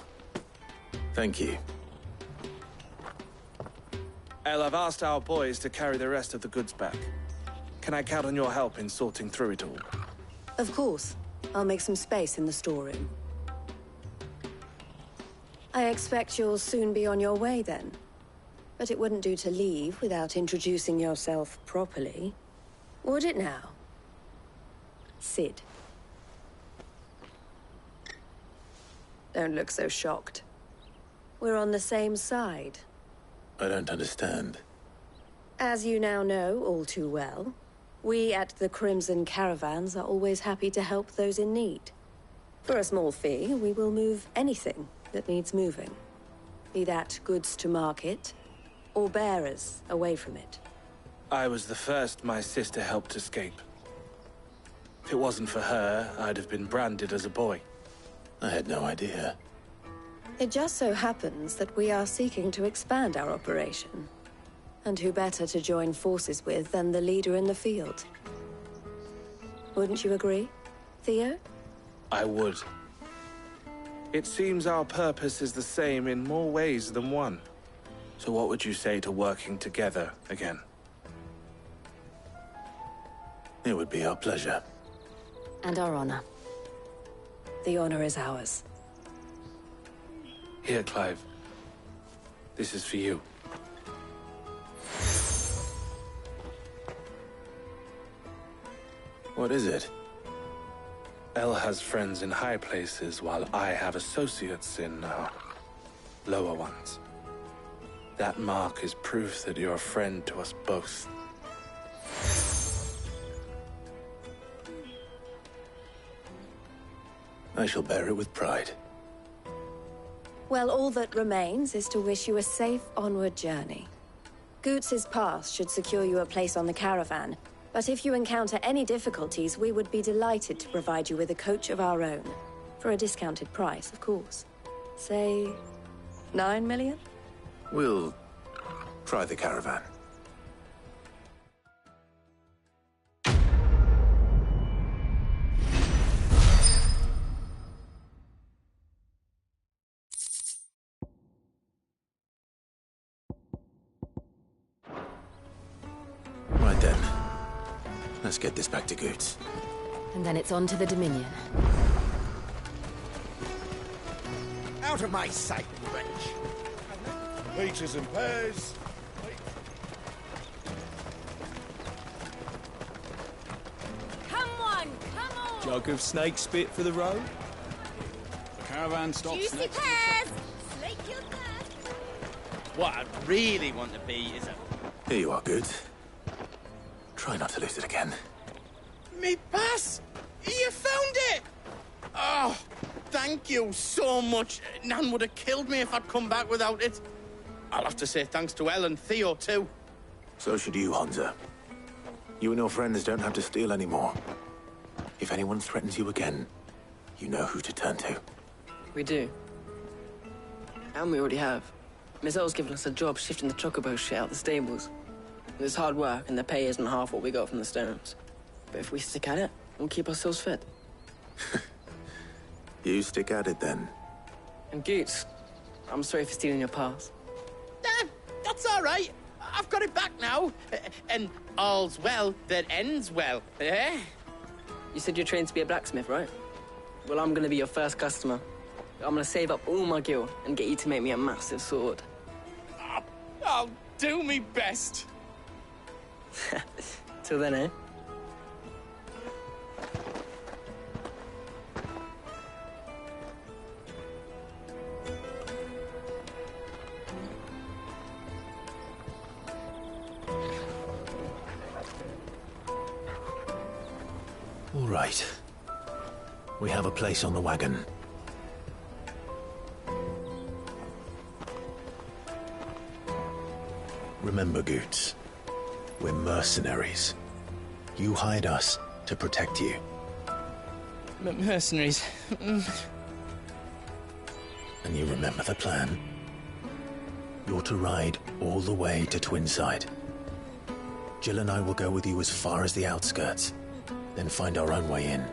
Thank you. El, I've asked our boys to carry the rest of the goods back. Can I count on your help in sorting through it all? Of course. I'll make some space in the storeroom. I expect you'll soon be on your way then. But it wouldn't do to leave without introducing yourself properly. Would it now? Sid. Don't look so shocked. We're on the same side. I don't understand. As you now know all too well, we at the Crimson Caravans are always happy to help those in need. For a small fee, we will move anything that needs moving. Be that goods to market, or bearers away from it. I was the first my sister helped escape. If it wasn't for her, I'd have been branded as a boy. I had no idea. It just so happens that we are seeking to expand our operation. And who better to join forces with than the leader in the field? Wouldn't you agree, Theo? I would. It seems our purpose is the same in more ways than one. So what would you say to working together again? It would be our pleasure. And our honor. The honor is ours. Here, Clive. This is for you. What is it? El has friends in high places, while I have associates in, lower ones. That mark is proof that you're a friend to us both. I shall bear it with pride. Well, all that remains is to wish you a safe onward journey. Goots' pass should secure you a place on the caravan, But if you encounter any difficulties, we would be delighted to provide you with a coach of our own. For a discounted price, of course. Say, 9 million? We'll try the caravan. Right then. Let's get this back to Goots. And then it's on to the Dominion. Out of my sight, wretch! Peaches and pears. Come on, come on! Jug of snake spit for the road. The caravan stops Juicy next. pears! Slake your thirst! What I really want to be is a... Here you are, Goots. Try not to lose it again. Me pass! You found it! Oh, thank you so much. Nan would have killed me if I'd come back without it. I'll have to say thanks to Elle and Theo, too. So should you, Hansa. You and your friends don't have to steal anymore. If anyone threatens you again, you know who to turn to. We do. And we already have. Miss Elle's given us a job shifting the chocobo shit out the stables. It's hard work, and the pay isn't half what we got from the stones. But if we stick at it, we'll keep ourselves fed. You stick at it, then. And Goots, I'm sorry for stealing your pass. That's all right. I've got it back now. And all's well that ends well, eh? You said you're trained to be a blacksmith, right? Well, I'm gonna be your first customer. I'm gonna save up all my gil and get you to make me a massive sword. I'll do me best. Till then, eh? All right. We have a place on the wagon. Remember, Goots, we're mercenaries. You hired us to protect you. Mercenaries. And you remember the plan? You're to ride all the way to Twinside. Jill and I will go with you as far as the outskirts, then find our own way in.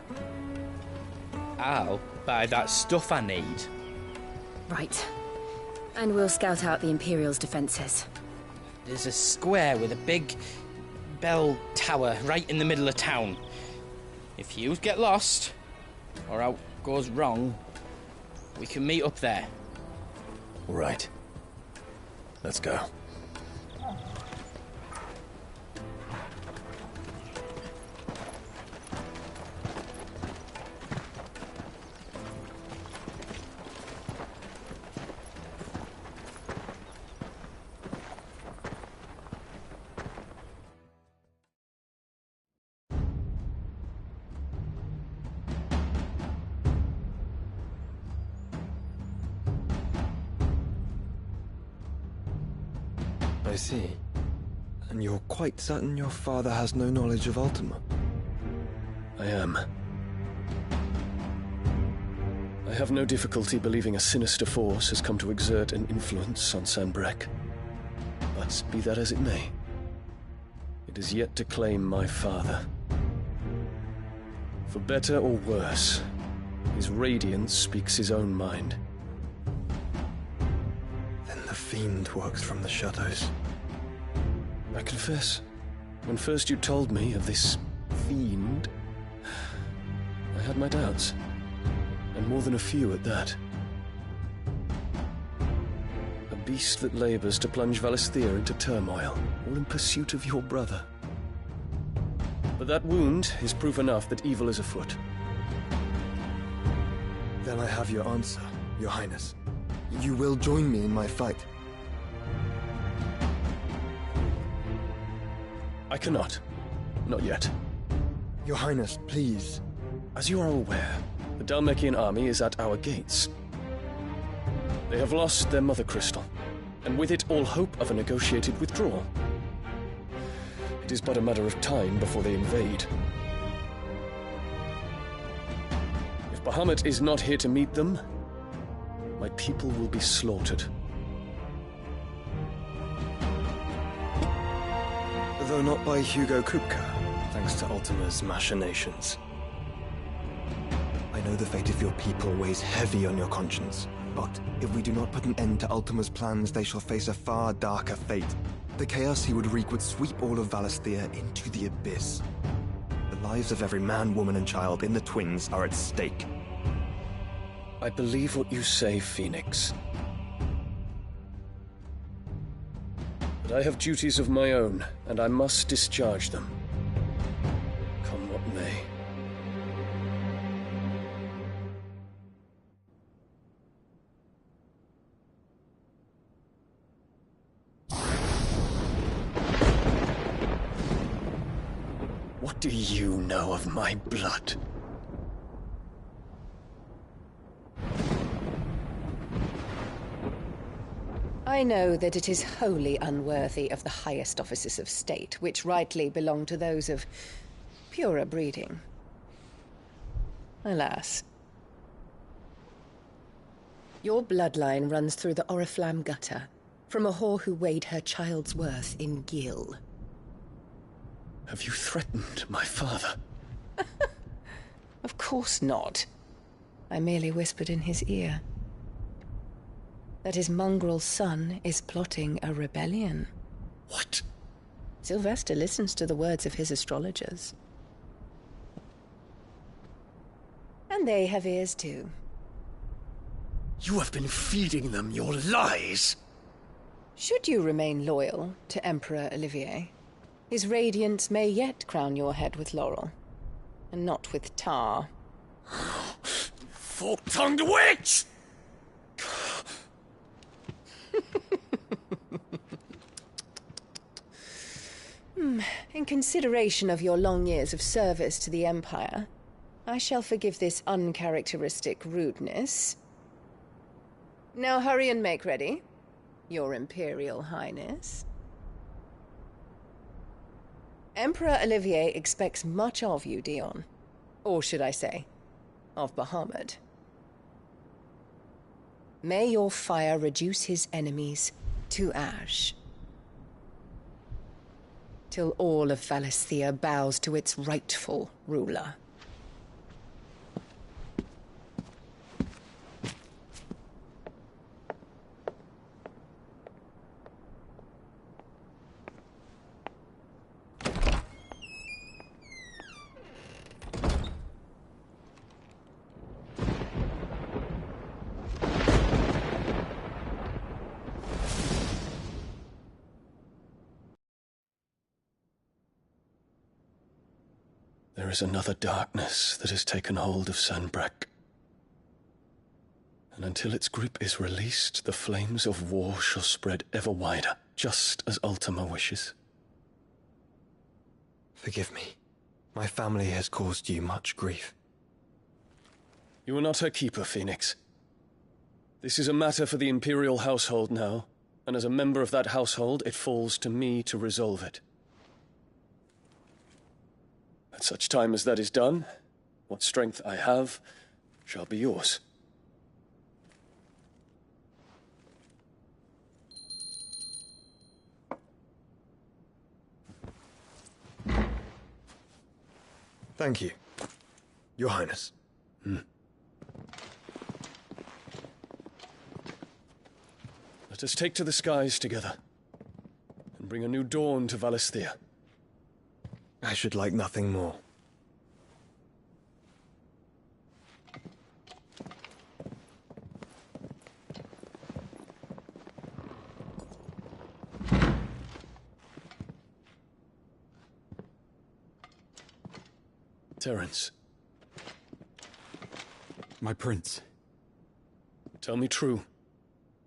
I'll buy that stuff I need. Right. And we'll scout out the Imperial's defenses. There's a square with a big bell tower right in the middle of town. If you get lost, or out goes wrong, we can meet up there. All right. Let's go. I see. And you're quite certain your father has no knowledge of Ultima? I am. I have no difficulty believing a sinister force has come to exert an influence on Sanbreque. But be that as it may, it is yet to claim my father. For better or worse, his radiance speaks his own mind. Then the fiend works from the shadows. I confess, when first you told me of this fiend, I had my doubts. And more than a few at that. A beast that labors to plunge Valisthea into turmoil, all in pursuit of your brother. But that wound is proof enough that evil is afoot. Then I have your answer, Your Highness. You will join me in my fight. I cannot. Not yet. Your Highness, please. As you are aware, the Dhalmekian army is at our gates. They have lost their mother crystal, and with it all hope of a negotiated withdrawal. It is but a matter of time before they invade. If Bahamut is not here to meet them, my people will be slaughtered. Though not by Hugo Kupka, thanks to Ultima's machinations. I know the fate of your people weighs heavy on your conscience, but if we do not put an end to Ultima's plans, they shall face a far darker fate. The chaos he would wreak would sweep all of Valisthea into the abyss. The lives of every man, woman, and child in the Twins are at stake. I believe what you say, Phoenix. But I have duties of my own, and I must discharge them. Come what may. What do you know of my blood? I know that it is wholly unworthy of the highest offices of state, which rightly belong to those of purer breeding. Alas. Your bloodline runs through the Oriflamme gutter, from a whore who weighed her child's worth in gil. Have you threatened my father? Of course not. I merely whispered in his ear that his mongrel son is plotting a rebellion. What? Sylvester listens to the words of his astrologers. And they have ears too. You have been feeding them your lies! Should you remain loyal to Emperor Olivier, his radiance may yet crown your head with laurel, and not with tar. Fork-tongued witch! In consideration of your long years of service to the Empire, I shall forgive this uncharacteristic rudeness. Now hurry and make ready, Your Imperial Highness. Emperor Olivier expects much of you, Dion. Or should I say, of Bahamut. May your fire reduce his enemies to ash, till all of Valisthea bows to its rightful ruler. There is another darkness that has taken hold of Sanbreque. And until its grip is released, the flames of war shall spread ever wider, just as Ultima wishes. Forgive me. My family has caused you much grief. You are not her keeper, Phoenix. This is a matter for the Imperial household now, and as a member of that household, it falls to me to resolve it. At such time as that is done, what strength I have shall be yours. Thank you, Your Highness. Let us take to the skies together, and bring a new dawn to Valisthea. I should like nothing more. Terence. My prince. Tell me true.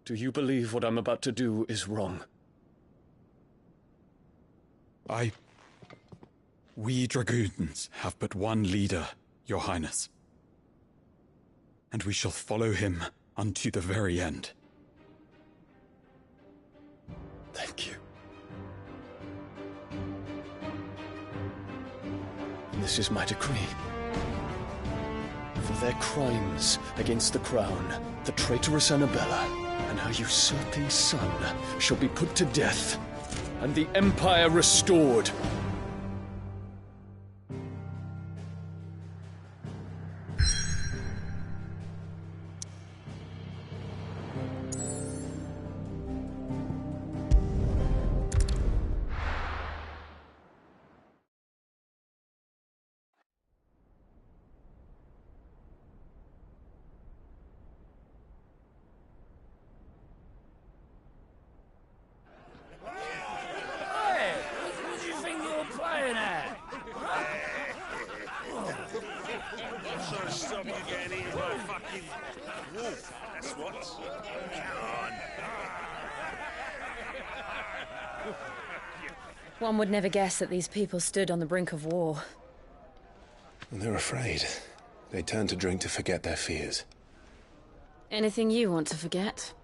Do you believe what I'm about to do is wrong? We dragoons have but one leader, Your Highness. And we shall follow him unto the very end. Thank you. this is my decree. For their crimes against the crown, the traitorous Annabella and her usurping son shall be put to death, and the Empire restored. One would never guess that these people stood on the brink of war. They're afraid. They turn to drink to forget their fears. Anything you want to forget?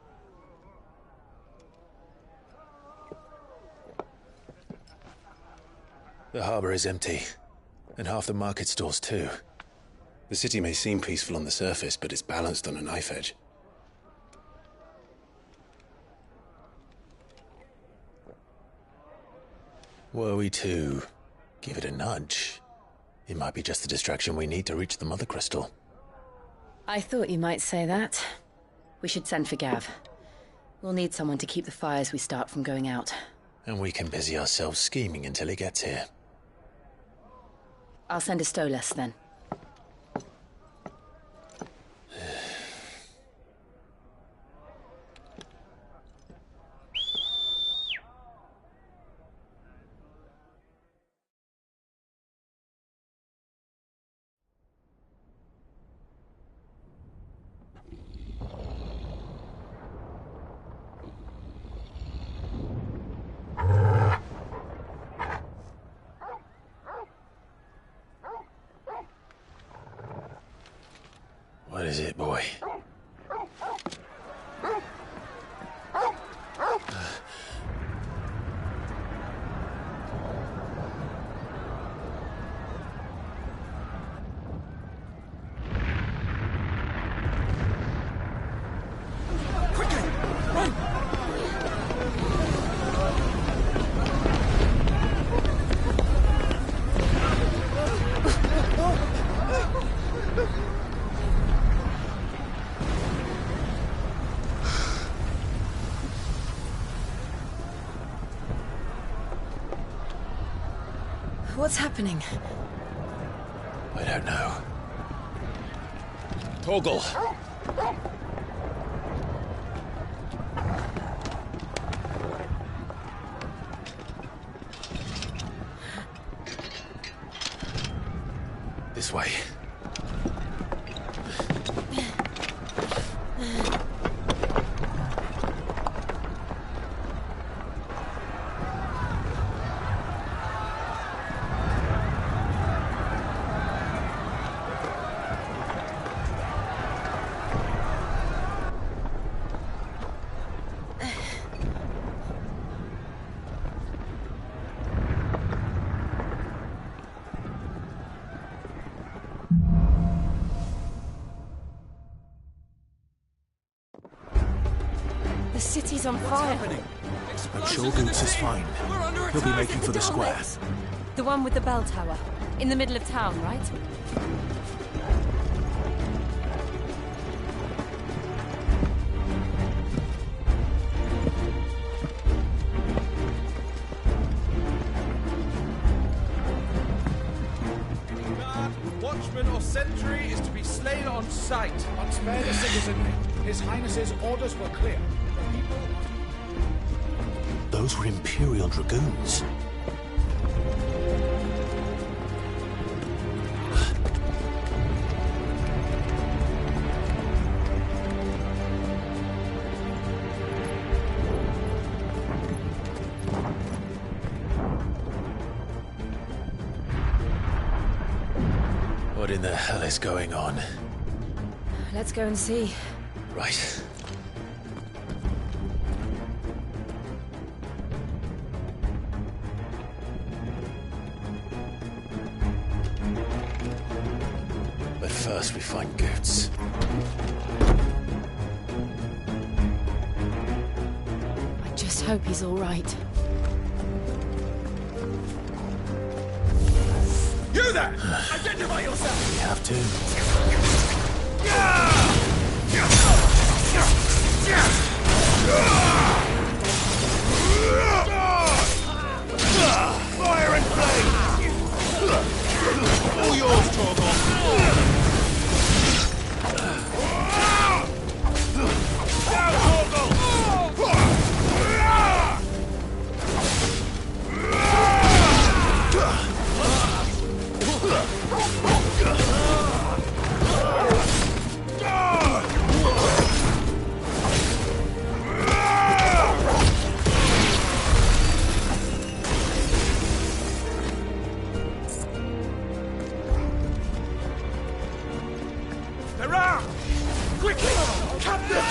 The harbor is empty, and half the market stalls too. The city may seem peaceful on the surface, but it's balanced on a knife edge. Were we to give it a nudge, it might be just the distraction we need to reach the Mother Crystal. I thought you might say that. We should send for Gav. We'll need someone to keep the fires we start from going out. And we can busy ourselves scheming until he gets here. I'll send a Stolas then. What is it, boy? What's happening? I don't know. Torgal! This way. The city's on fire. I'm sure Boots is fine. He'll be making for the square. The one with the bell tower. In the middle of town, right? Watchman or sentry is to be slain on sight. But spare the citizenry. His Highness's orders were clear. The people... Those were Imperial Dragoons. What in the hell is going on? Let's go and see. Right. First we find Goots. I just hope he's all right. You there! Identify yourself! We have to. Fire and flame! All yours, Torgal! Down, Torgal! Hurrah! Quickly! Cut them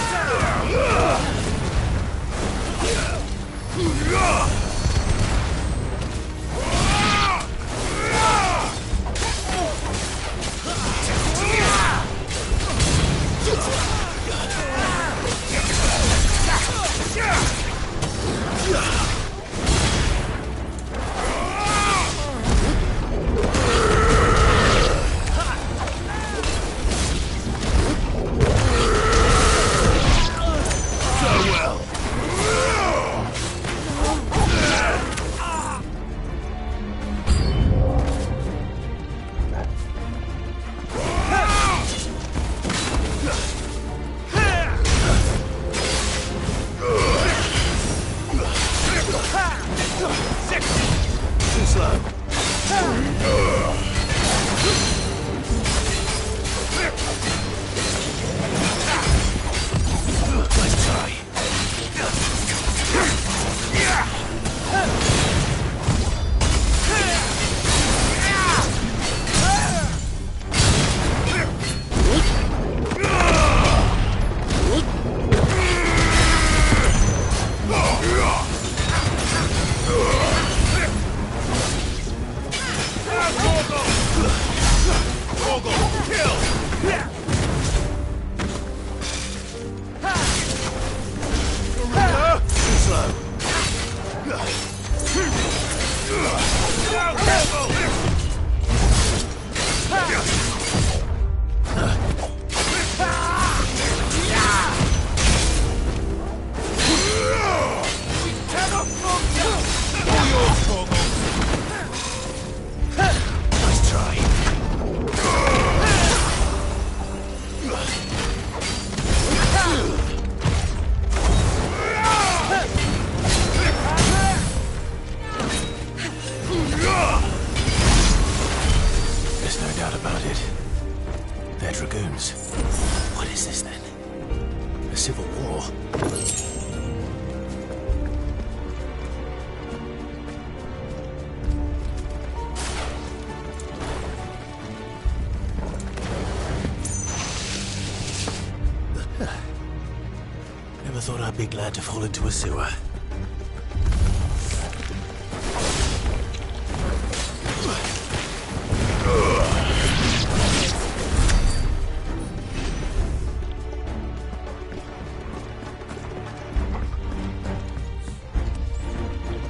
Never thought I'd be glad to fall into a sewer.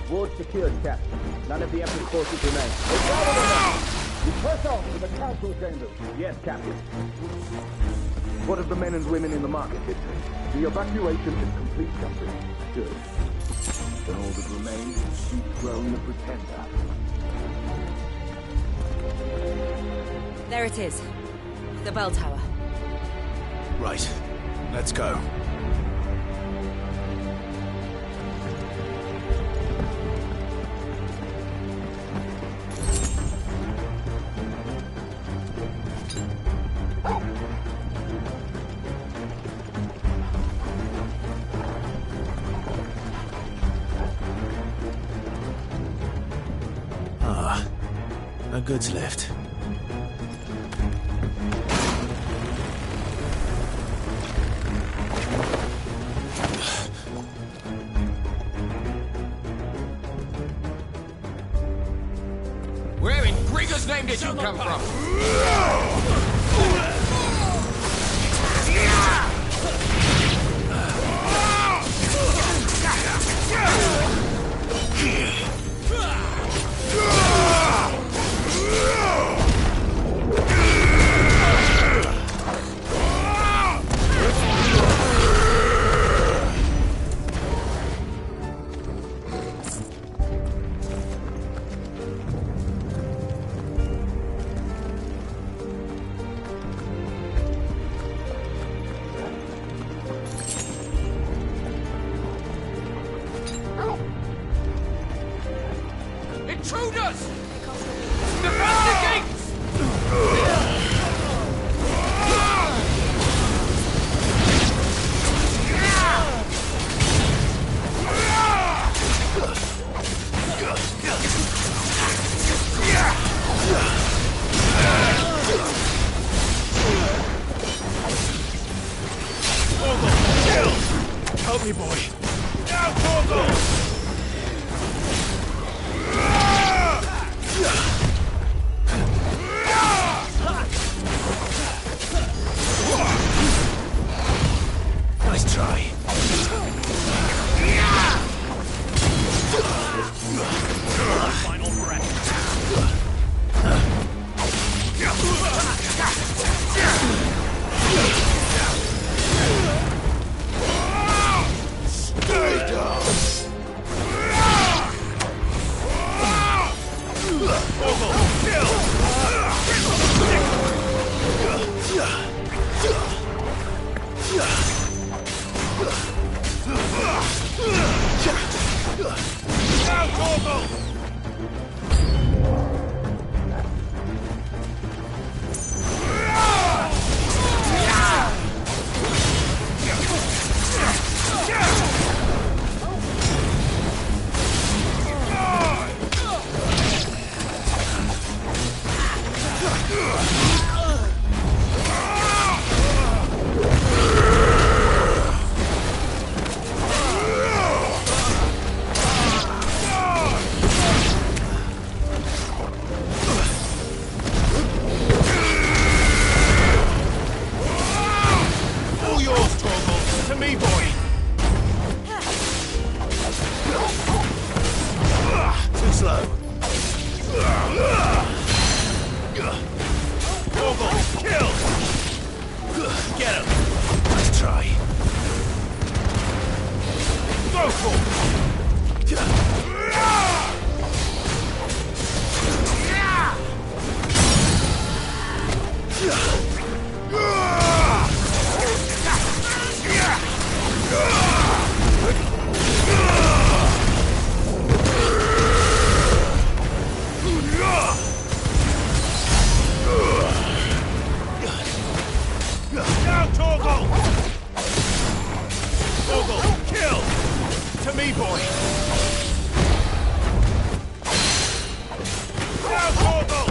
Ward secured, Captain. None of the Emperor's forces remain. We press on to the council chambers. Yes, Captain. What of the men and women in the market district? The evacuation is complete, Captain. Good. Then all that remains is Sheep Throne the Pretender. There it is. The bell tower. Right. Let's go. No goods left. Where in Grigor's name did you come from? intruders! Defend the gates! Help me, boy. Now, Torgal! Nice try. Final breath. Stay down. Kill. Now, Torgal! All yours, Torgal. To me, boy. Too slow. Torgal, kill! Get him! Nice try. Go for it! Now, Torgal! Torgal, kill! To me, boy! Now, Torgal!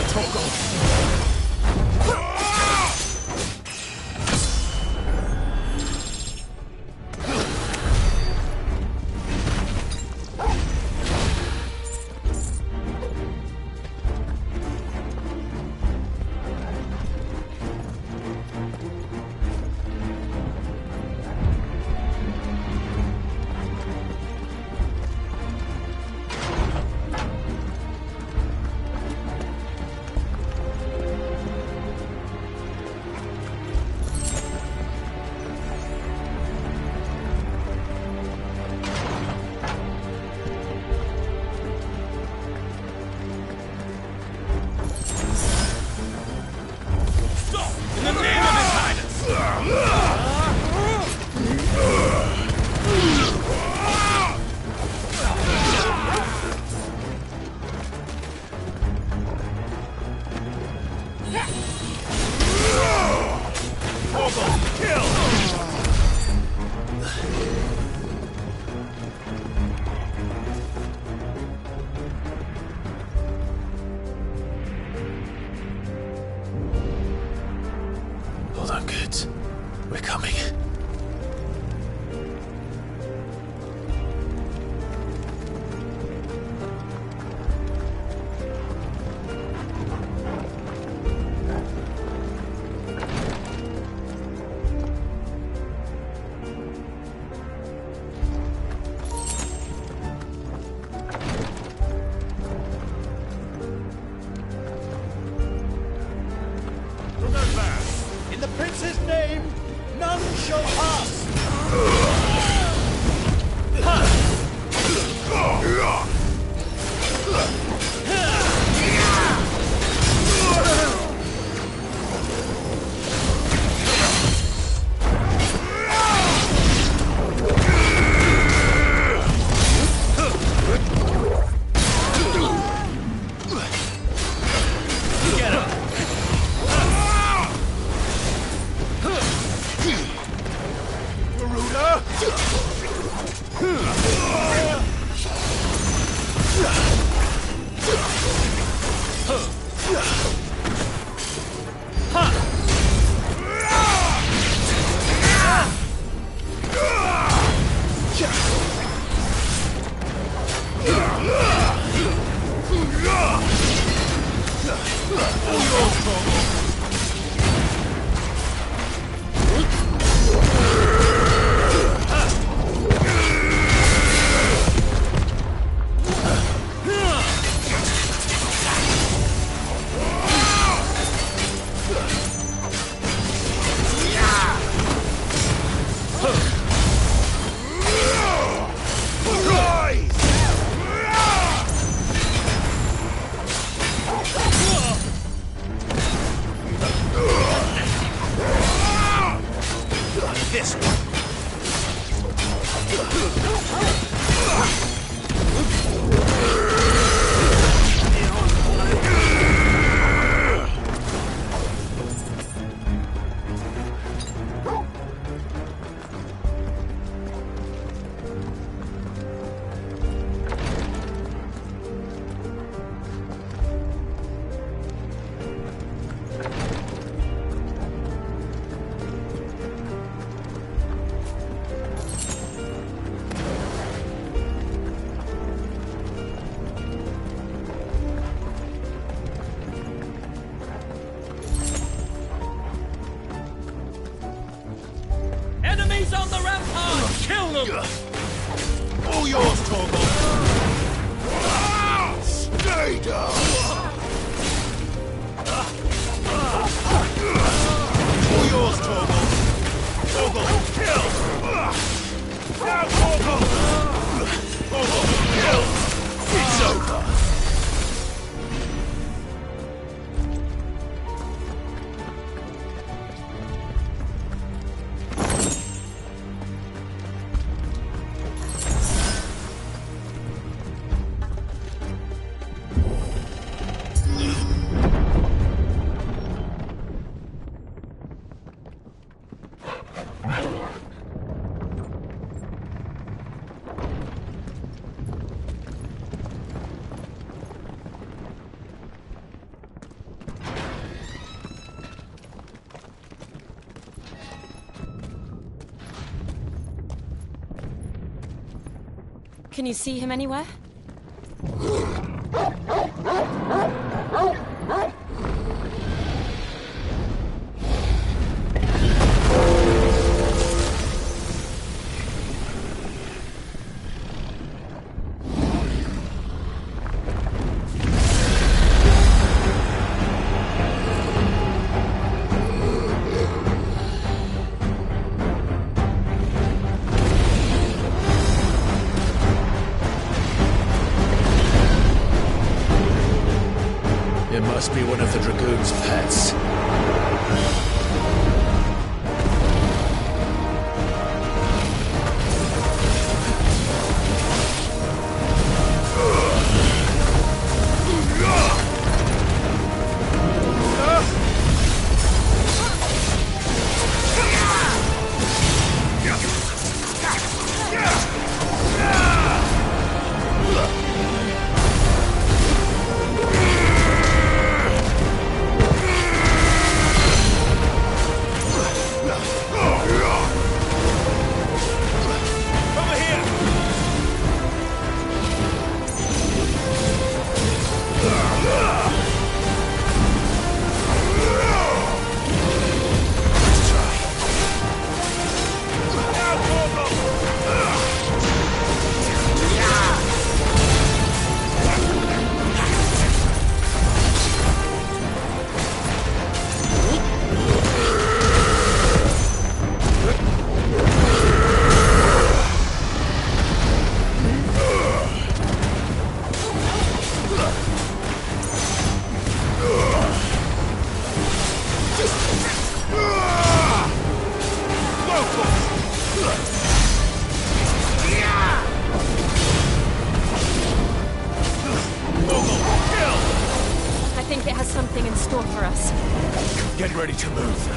Torgal! Enemies on the rampart! Kill them! All yours, Torgal! Stay down! All yours, Torgal! Torgal, kill! Now, Torgal! Torgal, kill! It's over! Can you see him anywhere? It must be one of the Dragoon's pets. I think it has something in store for us. Get ready to move.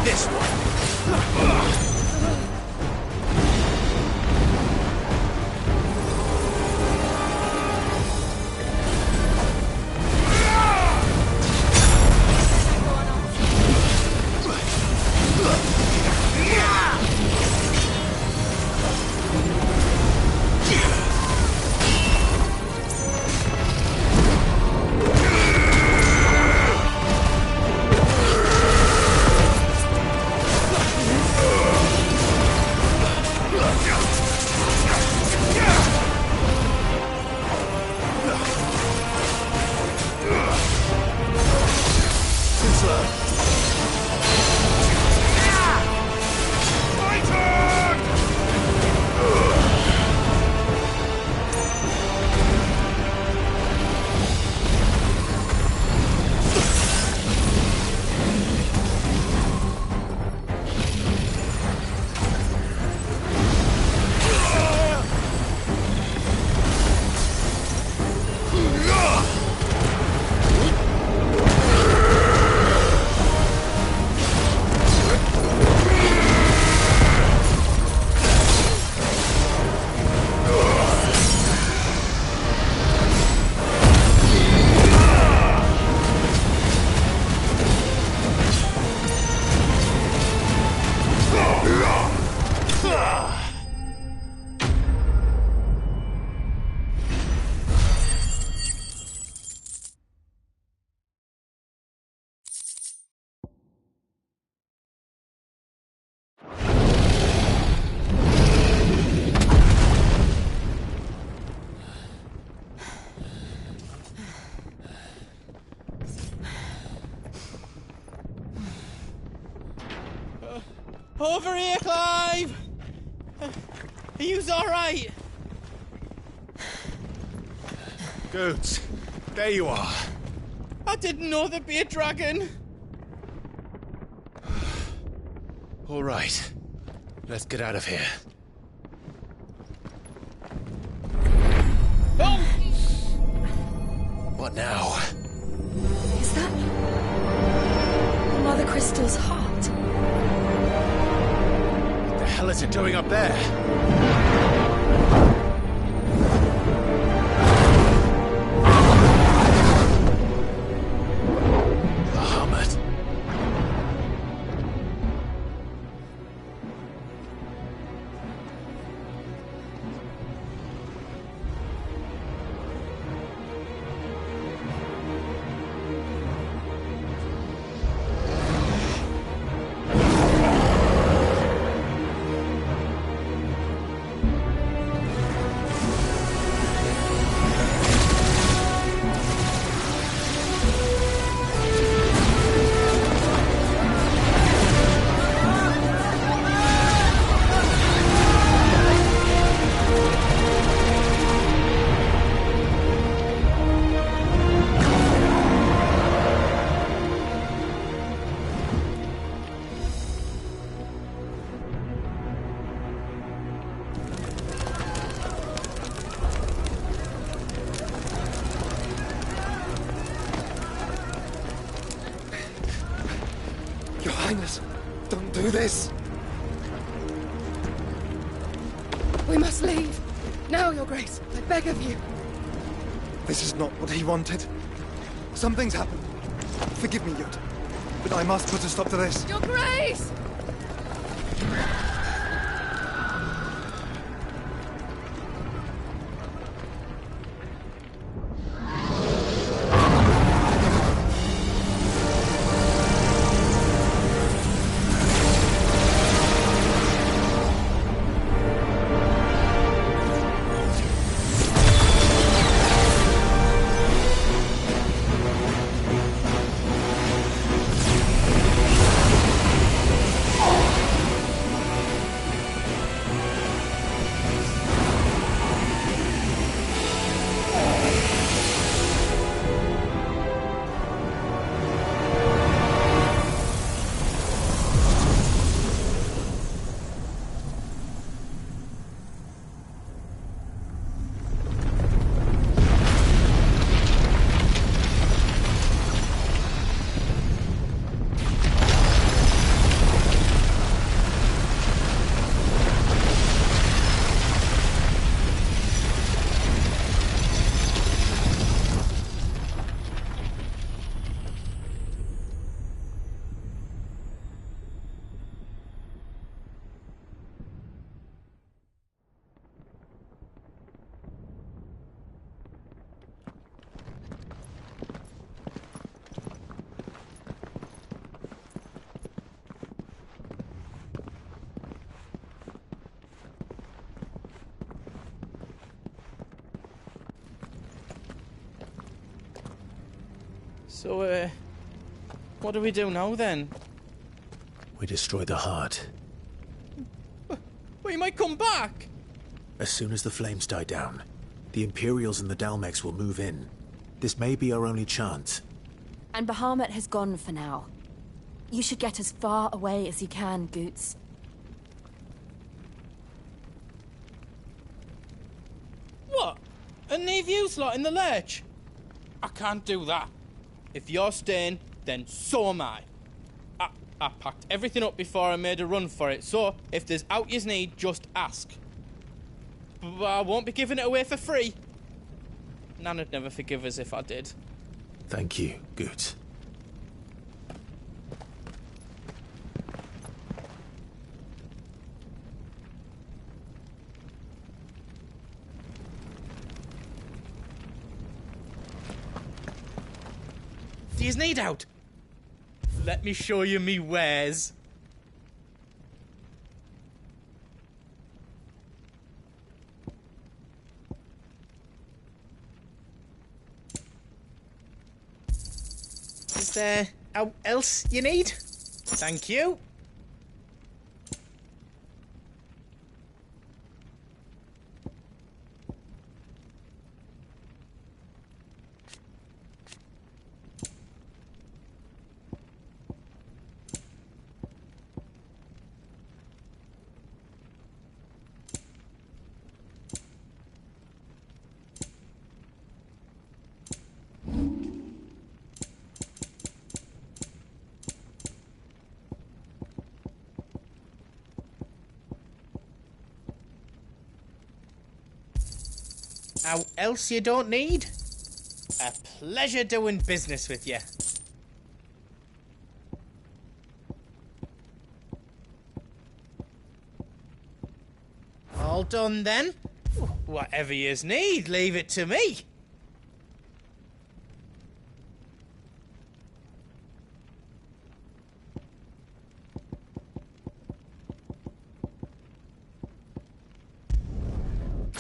this one. Over here, Clive! Are you alright? Goods, there you are. I didn't know there'd be a dragon. All right, let's get out of here. Oh! What now? Is that Mother Crystal's heart? What the hell is it doing up there? Bahamut. Your Highness, don't do this! We must leave. Now, Your Grace. I beg of you. This is not what he wanted. Something's happened. Forgive me, Yod, but I must put a stop to this. Your Grace! So, what do we do now, then? We destroy the heart. We might come back! As soon as the flames die down, the Imperials and the Dalmex will move in. This may be our only chance. And Bahamut has gone for now. You should get as far away as you can, Goots. What? And leave you lot in the lurch? I can't do that. If you're staying, then so am I. I packed everything up before I made a run for it, so if there's out yous need, just ask. But I won't be giving it away for free. Nana'd never forgive us if I did. Thank you, Goots. Do yous need out? Let me show you me wares. Is there out else you need? Thank you. Out else you don't need? A pleasure doing business with you. All done then? Whatever yous need, leave it to me.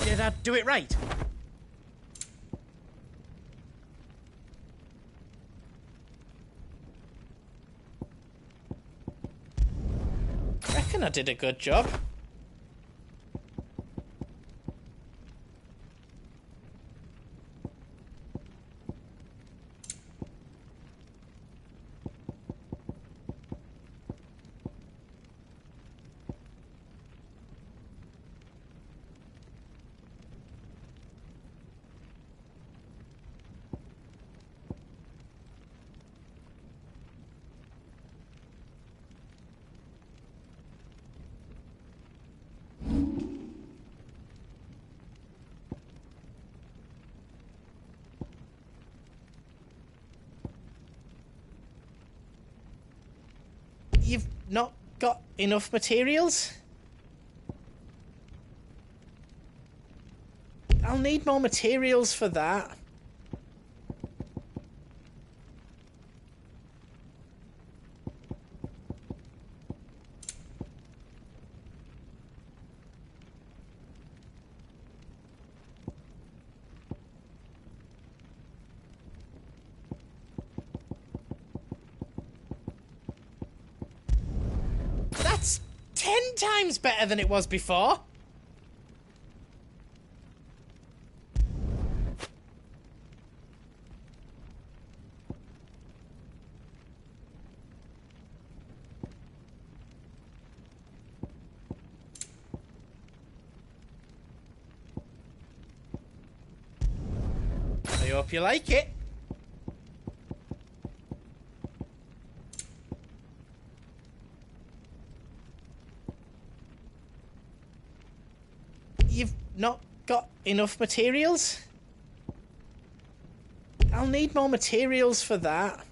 Did I do it right? Reckon I did a good job. You've not got enough materials? I'll need more materials for that. That's 10 times better than it was before. I hope you like it. You've not got enough materials? I'll need more materials for that.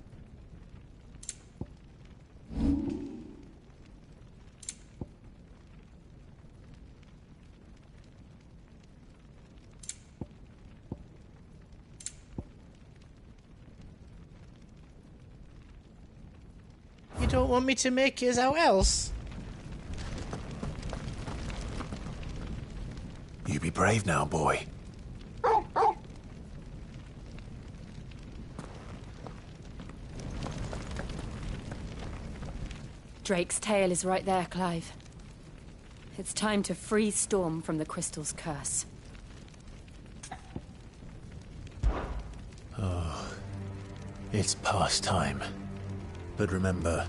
You don't want me to make yours out else? You be brave now, boy. Drake's tail is right there, Clive. It's time to free Storm from the crystal's curse. Oh, it's past time. But remember,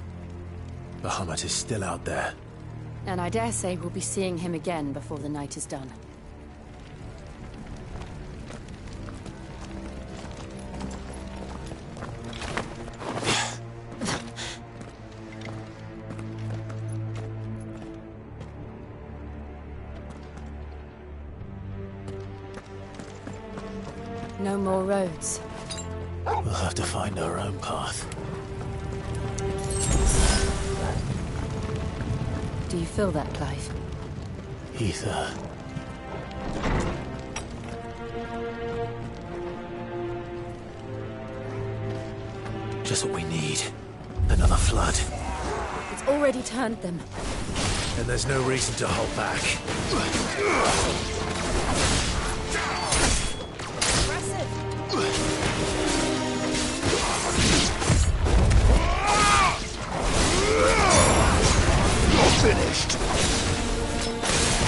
Bahamut is still out there. And I dare say we'll be seeing him again before the night is done. No more roads. We'll have to find our own path. Do you feel that, Clive? Ether. Just what we need. Another flood. It's already turned them. And there's no reason to hold back. Finished.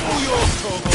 All yours, Torgal.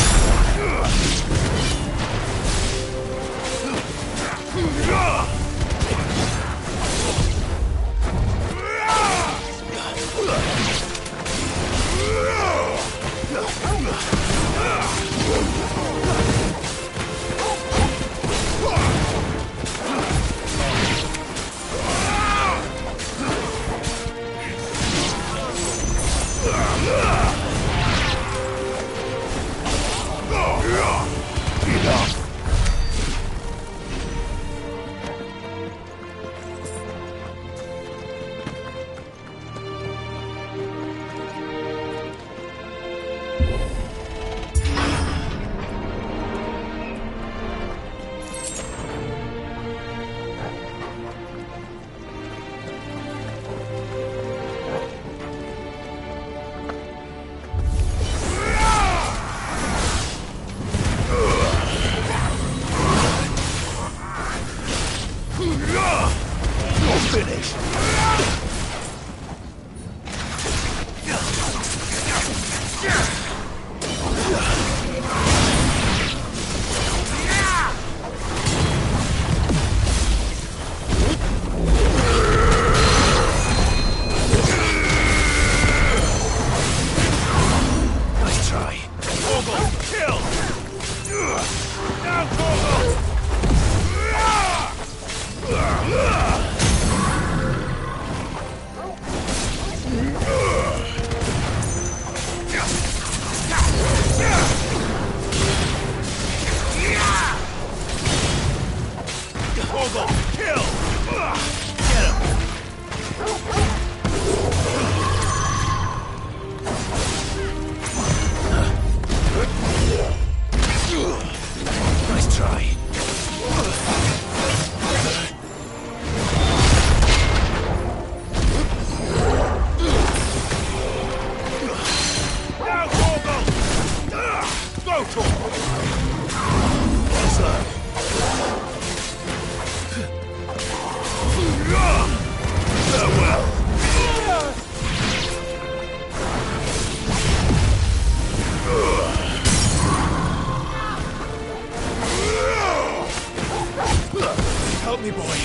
Help me, boy.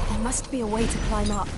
There must be a way to climb up.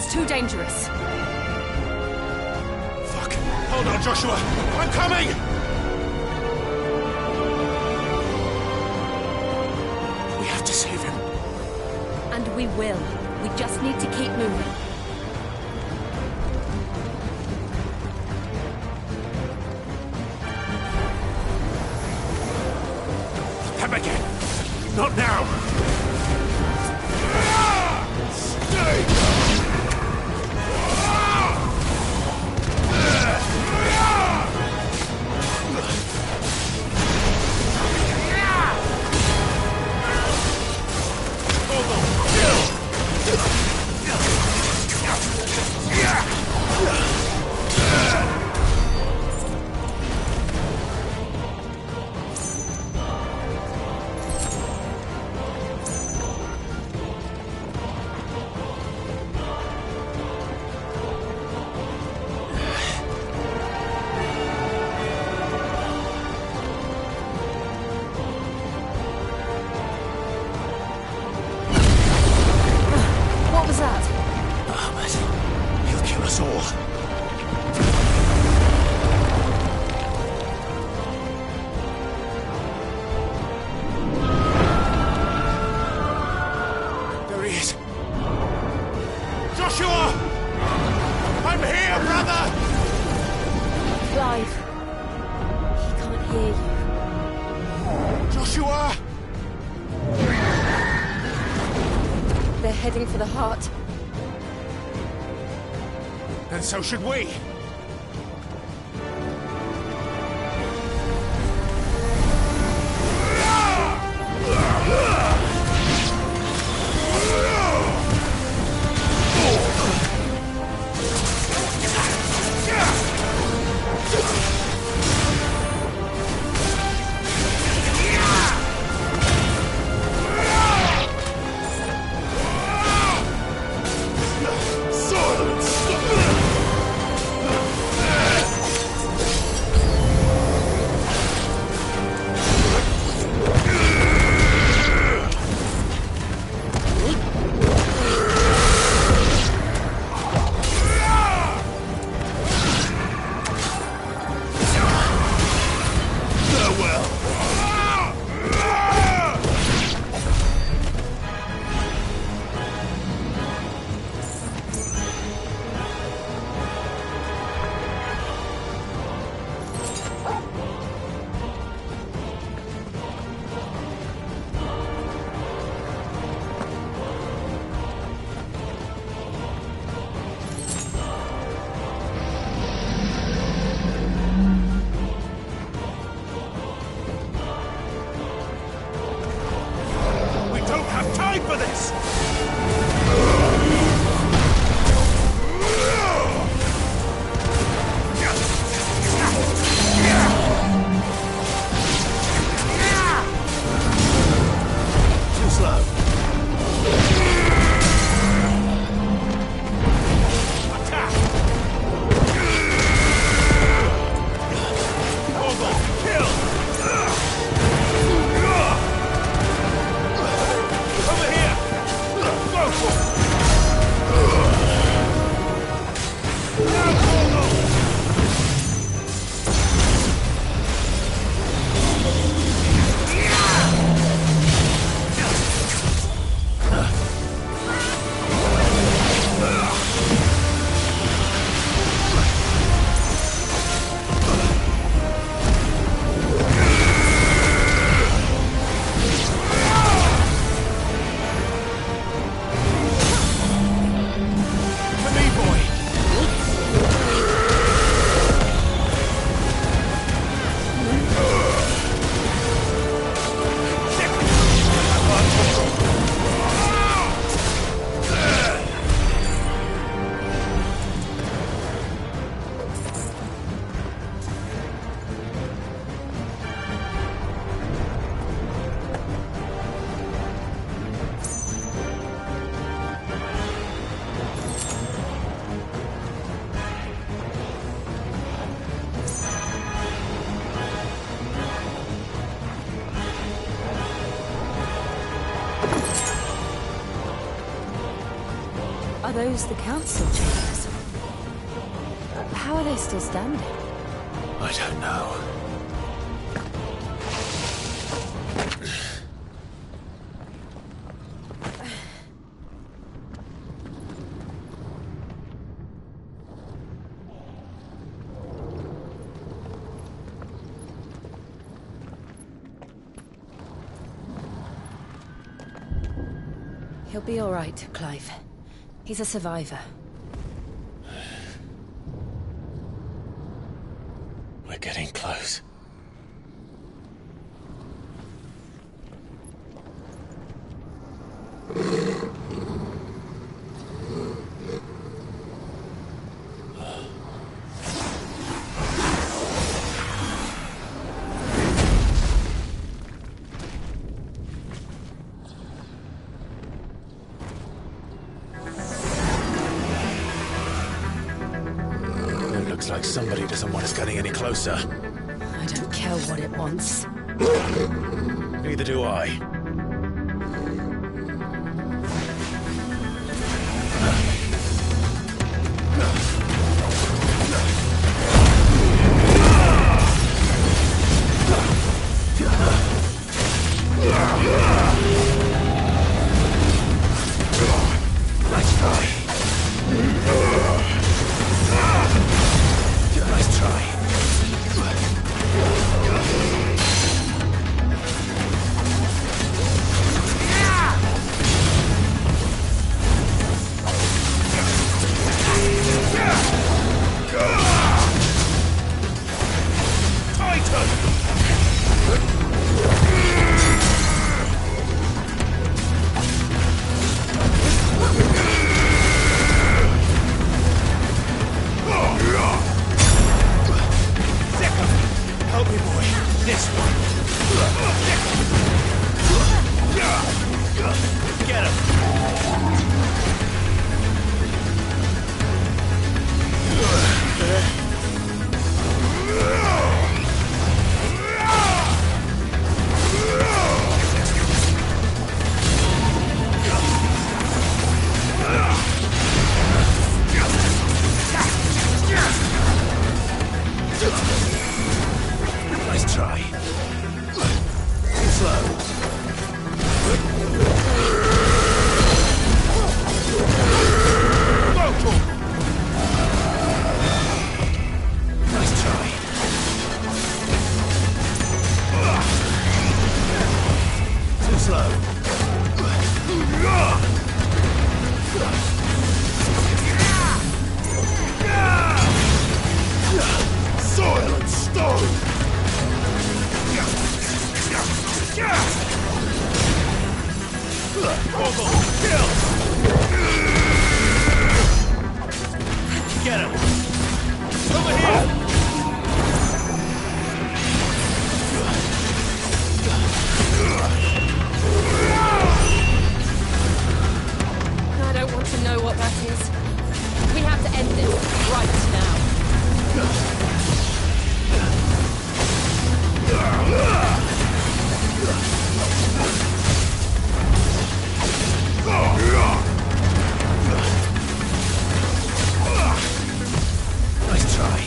It's too dangerous. Fuck! Hold on, Joshua! I'm coming! We have to save him. And we will. We just need to keep moving. Them again! Not now! Heading for the heart. And so should we. Are those the council chambers? How are they still standing? I don't know. He'll be all right, Clive. He's a survivor. We're getting close. Looks like somebody doesn't want us getting any closer. I don't care what it wants. Neither do I. Nice try. Nice try. Help me, boy. This one. Get him. Nice try. Slow. Nice try. Too slow. Soil and stone! Kill! Get him. Over here. I don't want to know what that is. We have to end this right now. Nice try.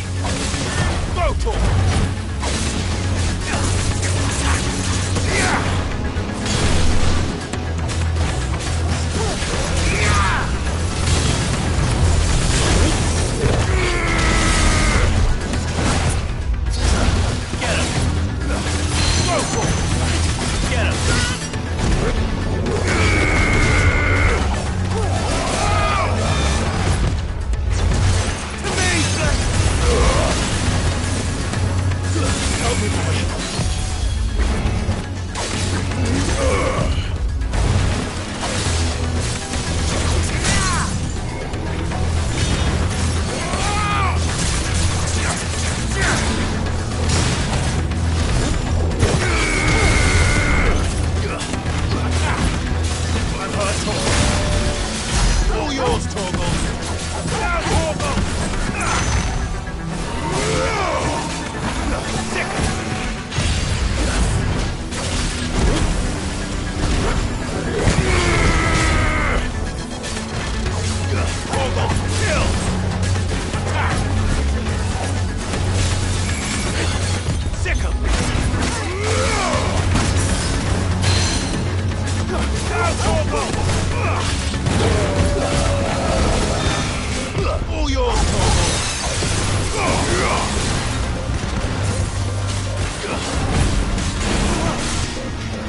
All yours,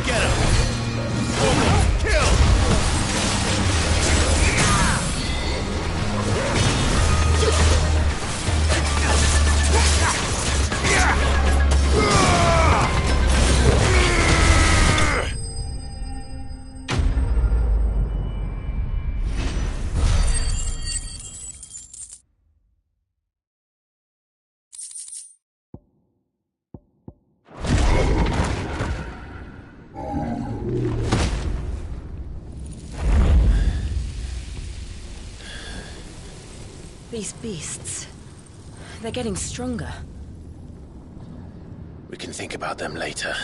Get him! Almost kill! These beasts, they're getting stronger. We can think about them later.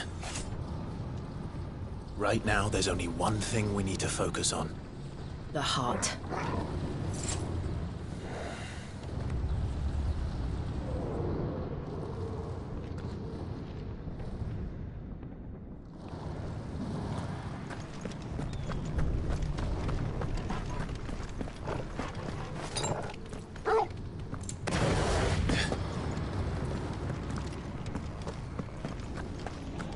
Right now, there's only one thing we need to focus on. The heart.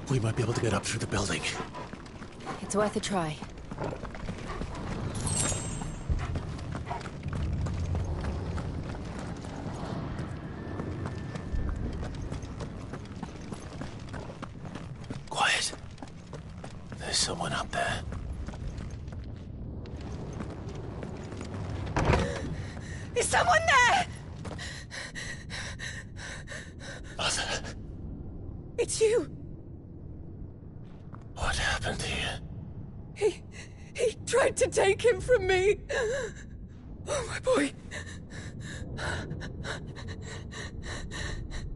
We might be able to get up through the building. It's worth a try. Quiet. There's someone up there. Is someone there? Mother. It's you. What happened here? He tried to take him from me. Oh, my boy.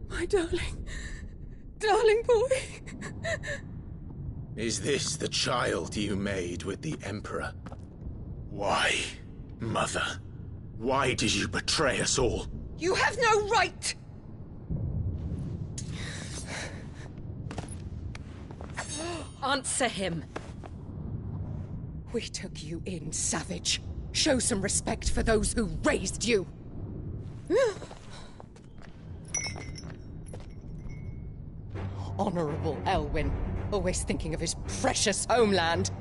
My darling boy. Is this the child you made with the Emperor? Why, Mother? Why did you betray us all? You have no right! Answer him. We took you in, savage. Show some respect for those who raised you. Honorable Elwyn, always thinking of his precious homeland.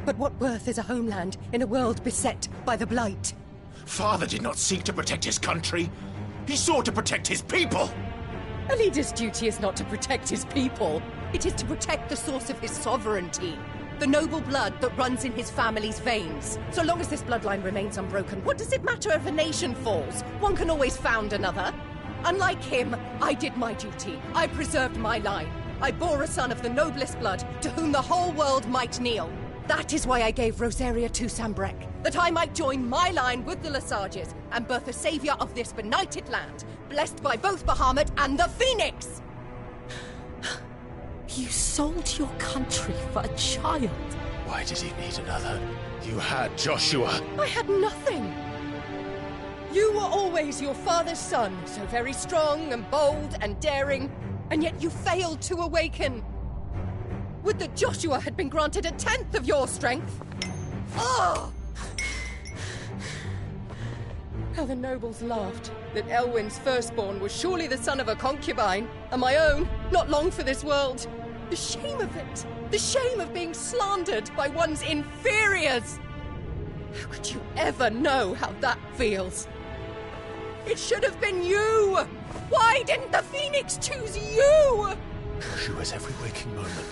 But what worth is a homeland in a world beset by the Blight? Father did not seek to protect his country. He sought to protect his people. A leader's duty is not to protect his people. It is to protect the source of his sovereignty. The noble blood that runs in his family's veins. So long as this bloodline remains unbroken, what does it matter if a nation falls? One can always found another. Unlike him, I did my duty. I preserved my line. I bore a son of the noblest blood, to whom the whole world might kneel. That is why I gave Rosaria to Sambrek, that I might join my line with the Lesages and birth a savior of this benighted land, blessed by both Bahamut and the Phoenix! You sold your country for a child. Why did he need another? You had Joshua. I had nothing. You were always your father's son, so very strong and bold and daring, and yet you failed to awaken. Would that Joshua had been granted 1/10 of your strength? Oh! How the nobles laughed that Elwyn's firstborn was surely the son of a concubine, and my own, not long for this world. The shame of it! The shame of being slandered by one's inferiors! How could you ever know how that feels? It should have been you! Why didn't the Phoenix choose you? Joshua's every waking moment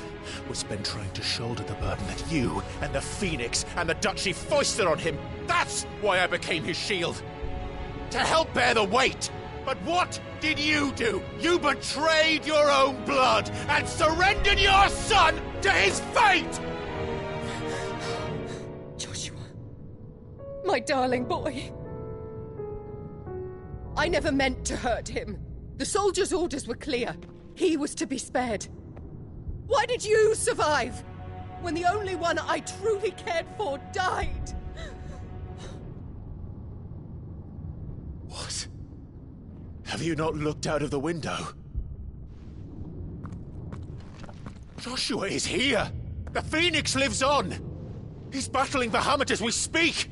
was spent trying to shoulder the burden that you and the Phoenix and the Duchy foisted on him. That's why I became his shield. To help bear the weight. But what did you do? You betrayed your own blood and surrendered your son to his fate! Joshua, my darling boy. I never meant to hurt him. The soldiers' orders were clear. He was to be spared. Why did you survive when the only one I truly cared for died? What? Have you not looked out of the window? Joshua is here! The Phoenix lives on! He's battling Bahamut as we speak!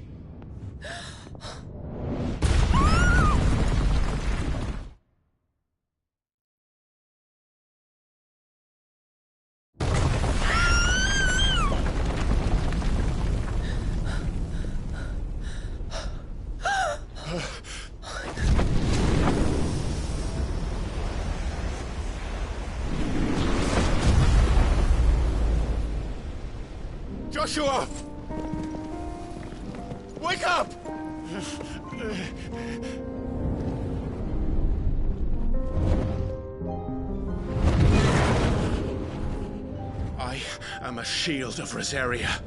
Joshua! Wake up! I am a shield of Rosaria.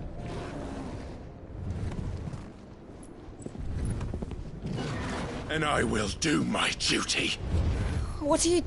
And I will do my duty. What are you...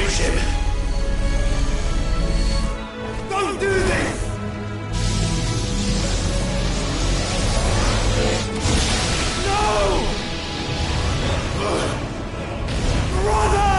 reach him! Don't do this! No! Brother!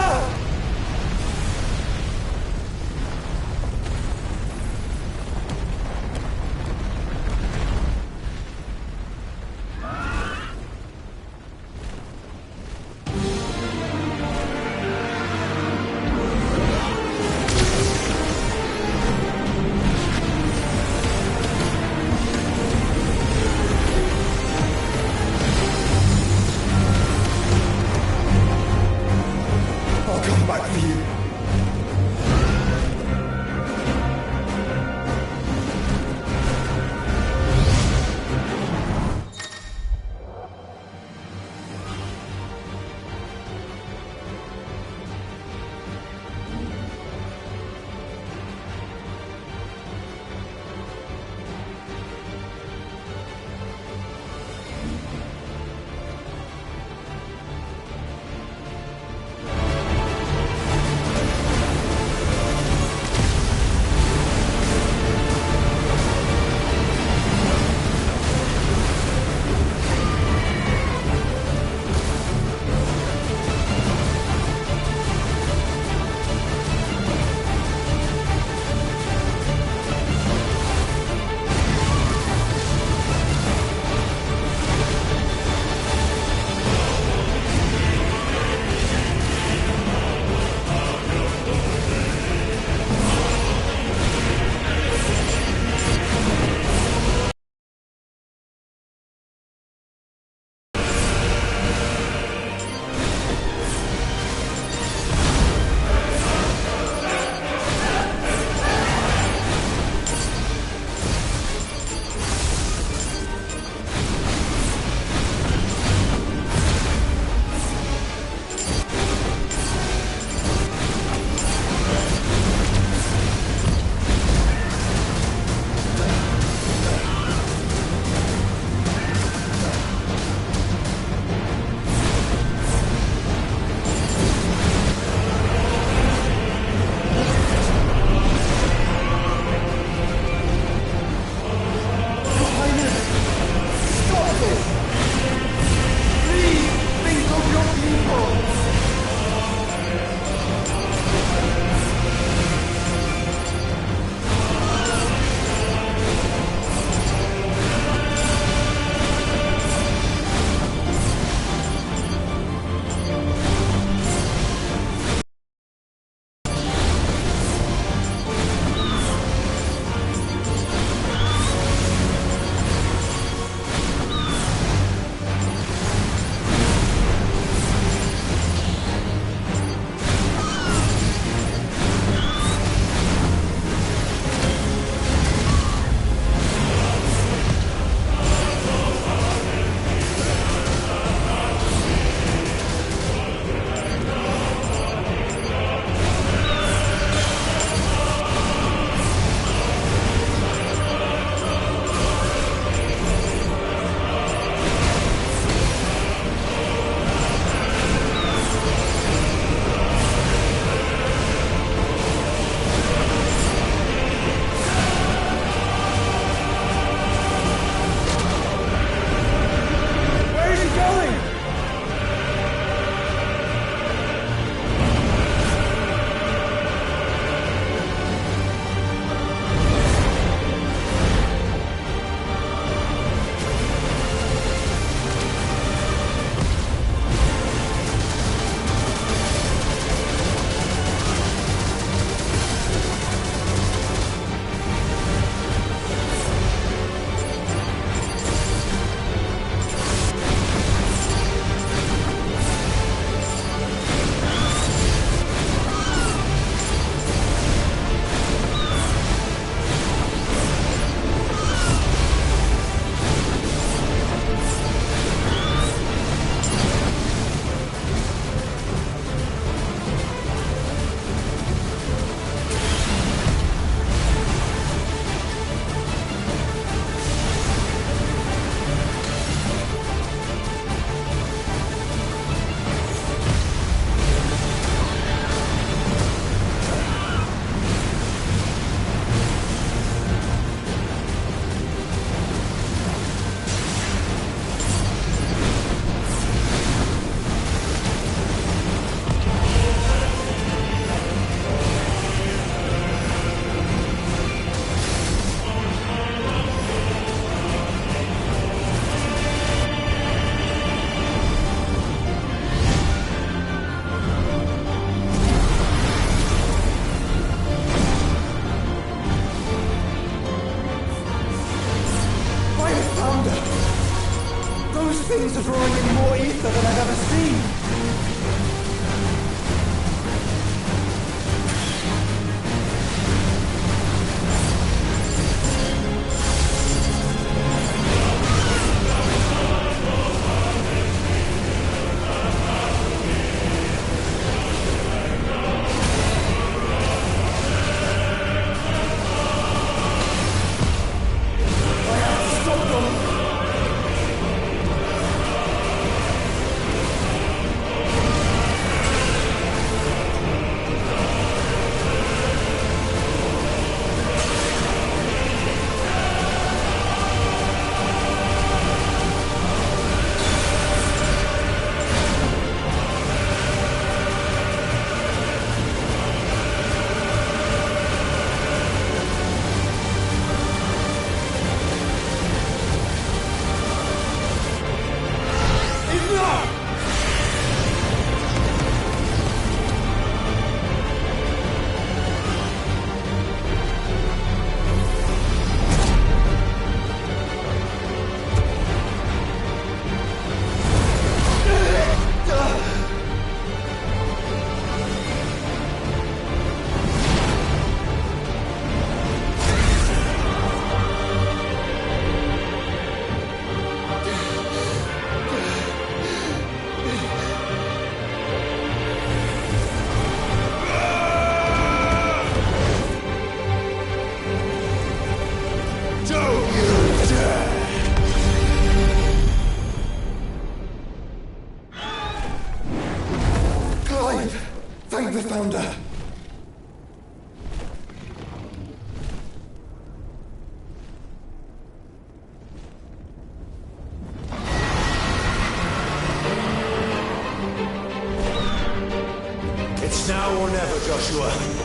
Things are drawing in more ether than I've ever seen. Thank the Founder! It's now or never, Joshua.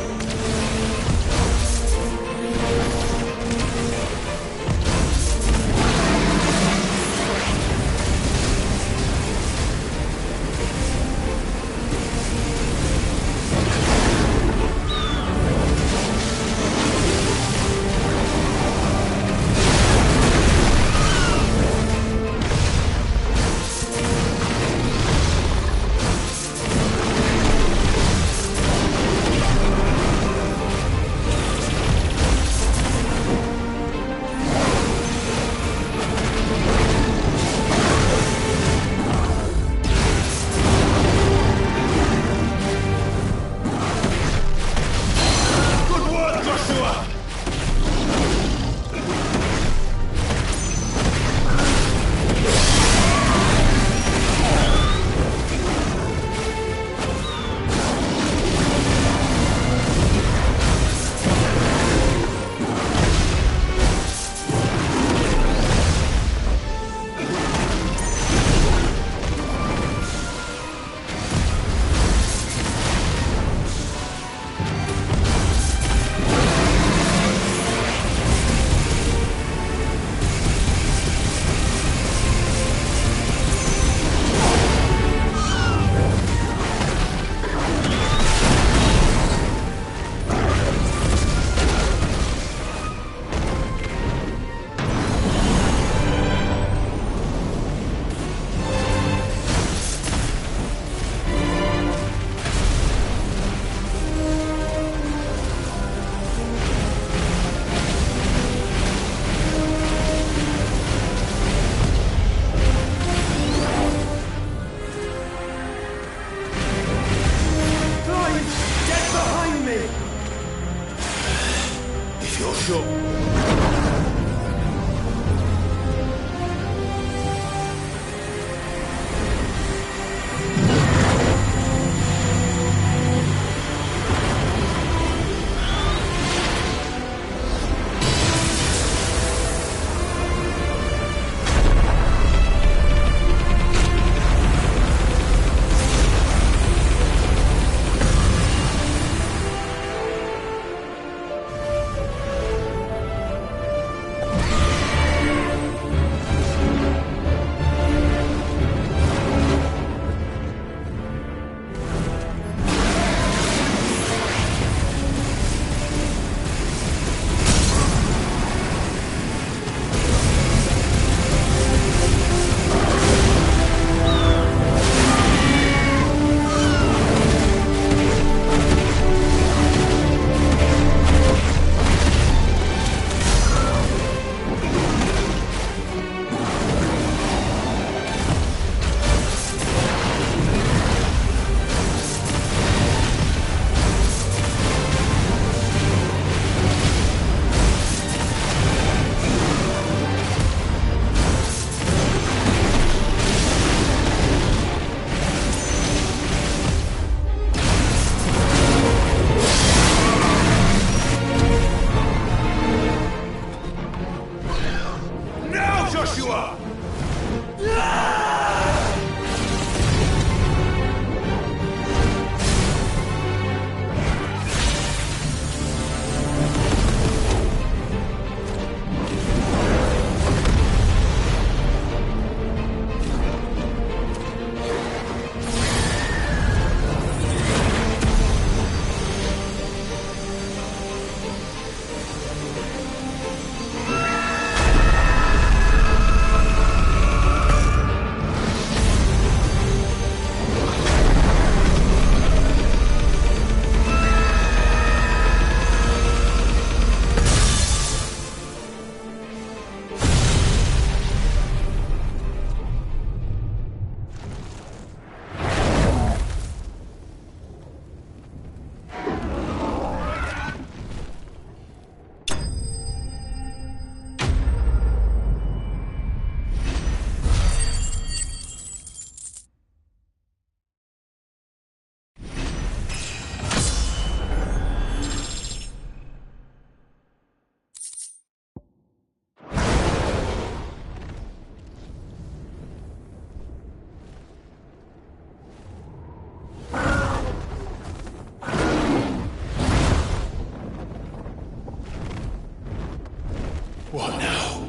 What now?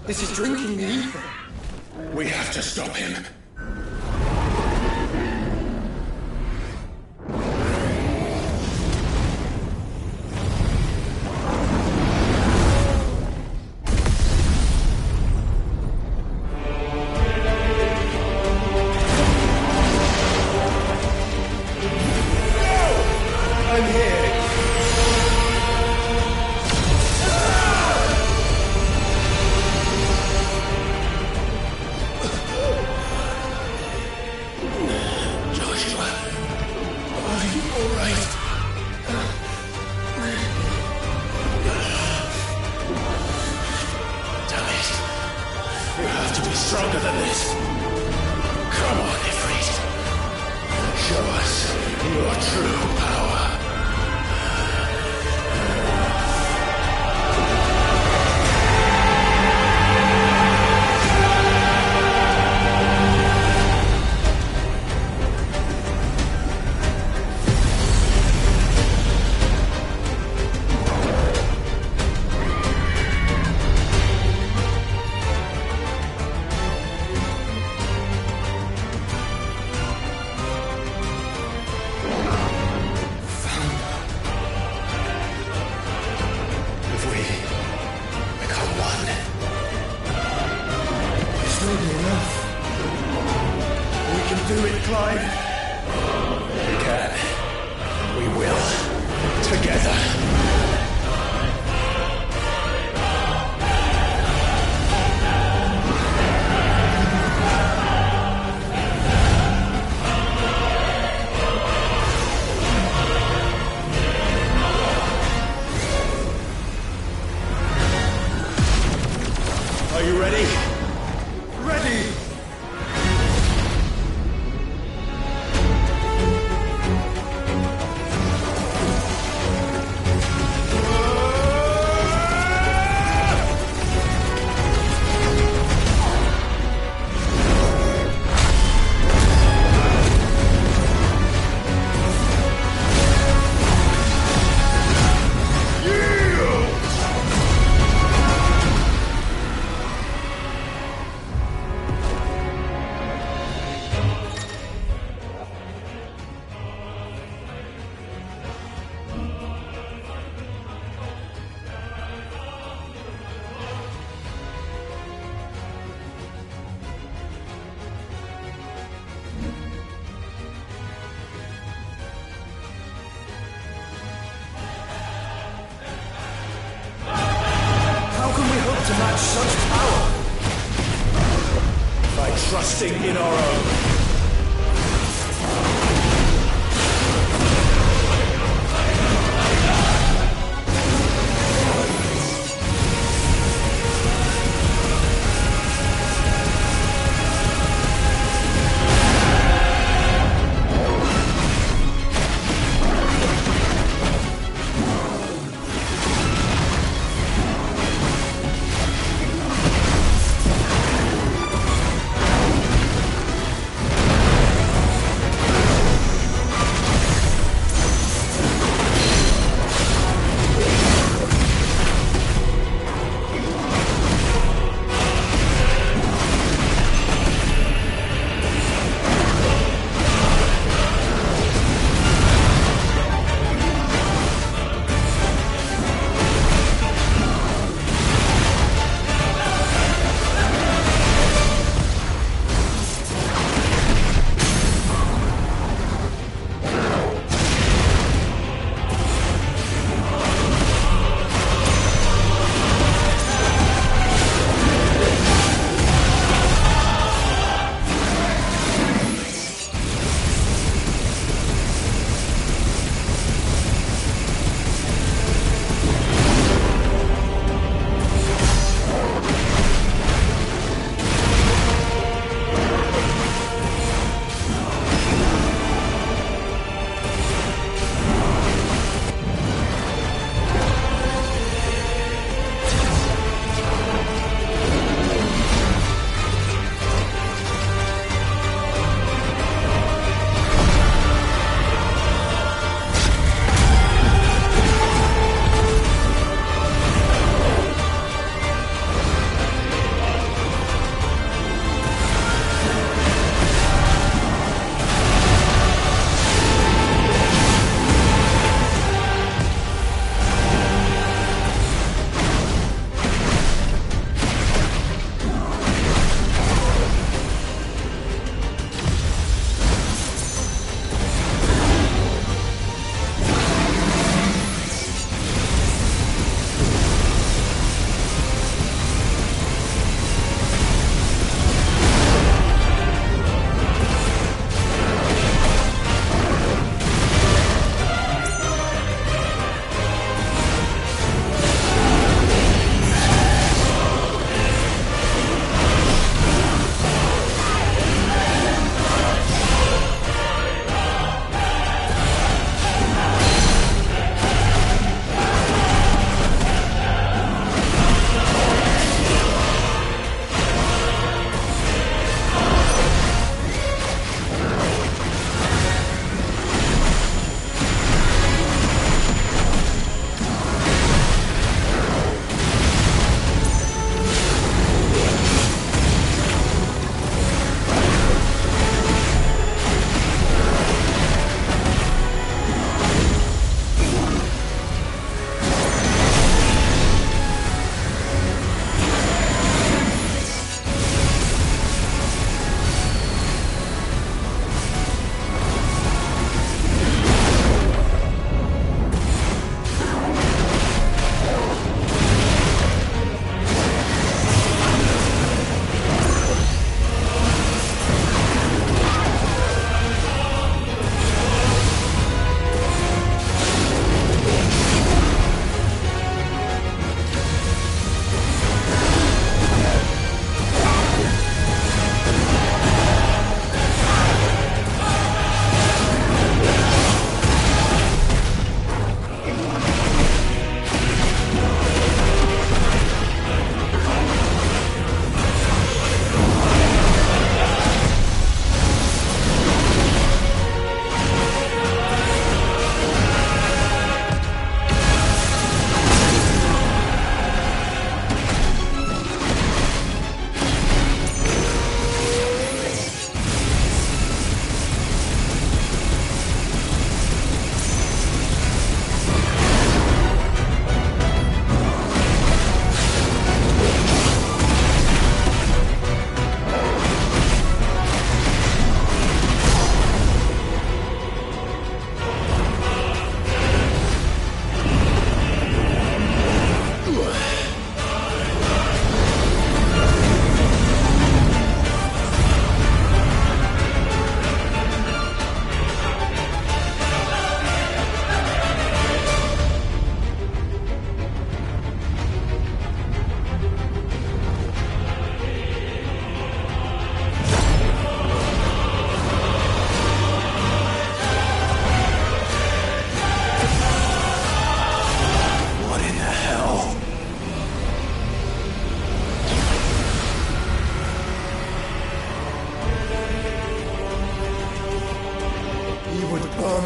This is drinking the ether. We have to stop him. Stronger than this. Come on, Ifrit. Show us your true power. Are you ready? Ready! To match such power by trusting in our own.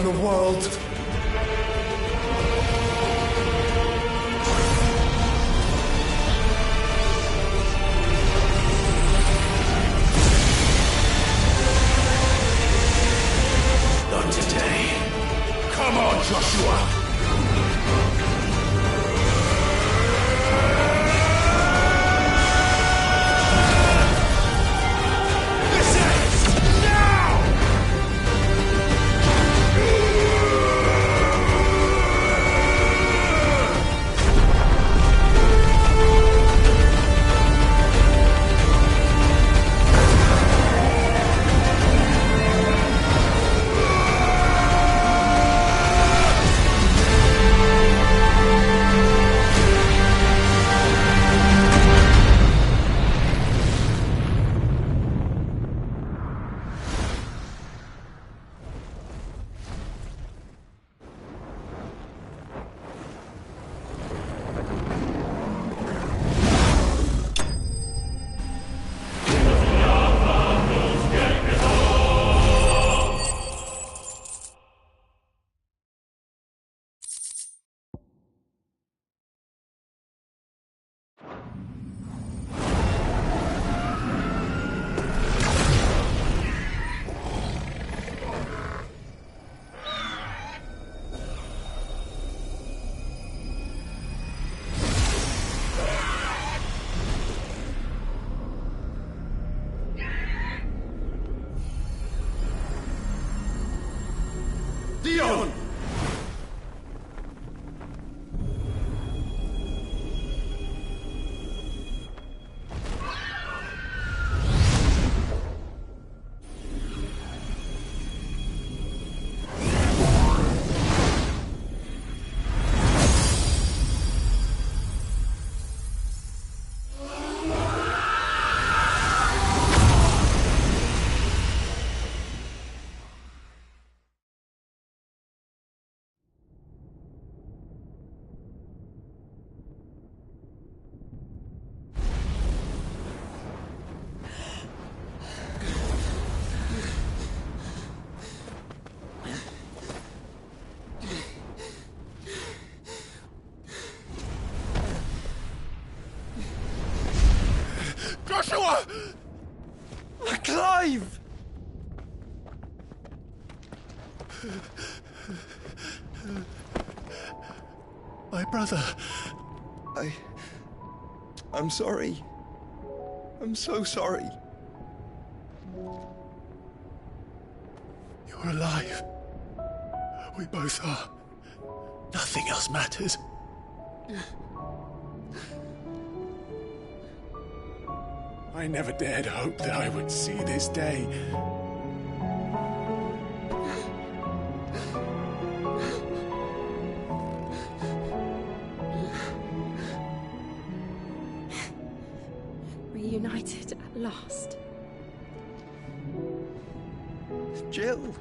the world. Not today. Come on, Joshua! Dion! Joshua! Clive! My brother. I'm sorry. I'm so sorry. You're alive. We both are. Nothing else matters. I never dared hope that I would see this day. Reunited at last. Jill.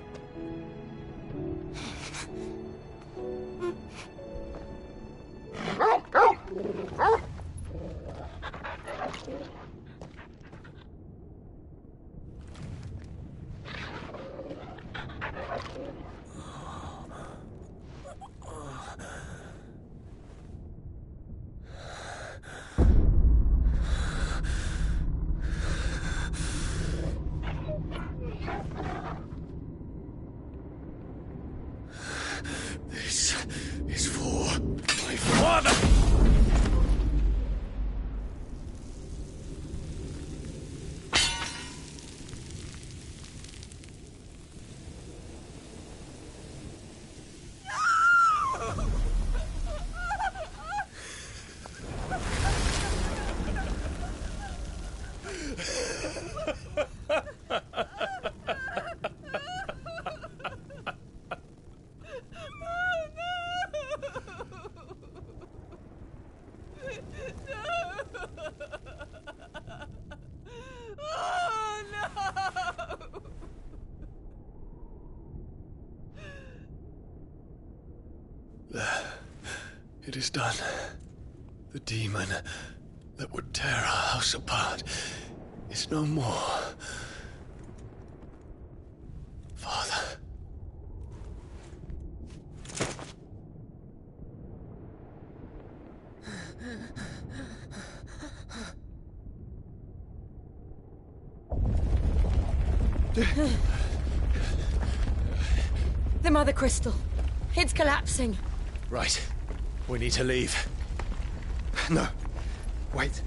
This is for my father. It is done. The demon that would tear our house apart is no more. Father, The Mother Crystal. It's collapsing. Right. We need to leave. No. Wait.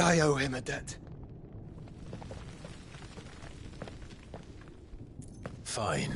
I owe him a debt. Fine.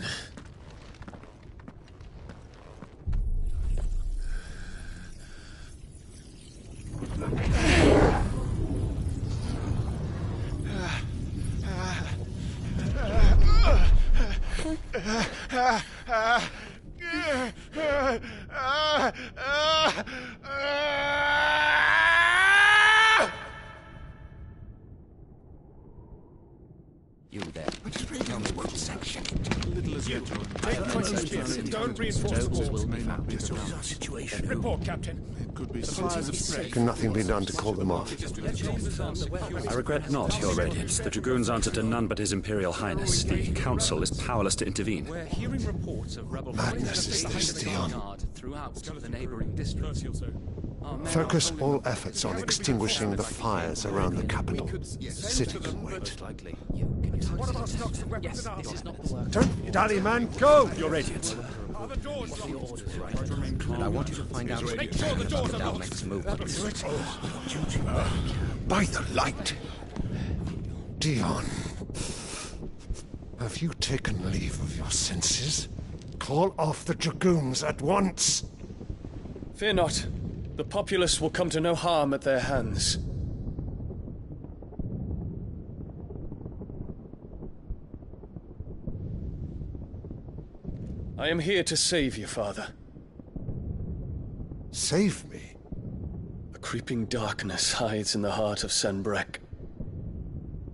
You there. Tell me what section. Don't reinforce the walls. This is our situation. Report, Captain. It could be signs of spread. Can nothing be done to call them off? I regret not, Your Radiance. The Dragoons answer to none but His Imperial Highness. The Council is powerless to intervene. We're hearing reports of rebel Madness is this, Dion. throughout the neighboring districts. Focus all efforts on extinguishing the fires around the capital. The city can wait. Don't dally, man. Go! Your Radiance. And I want you to find out Make sure the doors are our locked. next move. By the light. Dion, have you taken leave of your senses? Call off the Dragoons at once. Fear not. The populace will come to no harm at their hands. I am here to save you, Father. Save me? A creeping darkness hides in the heart of Sanbrek.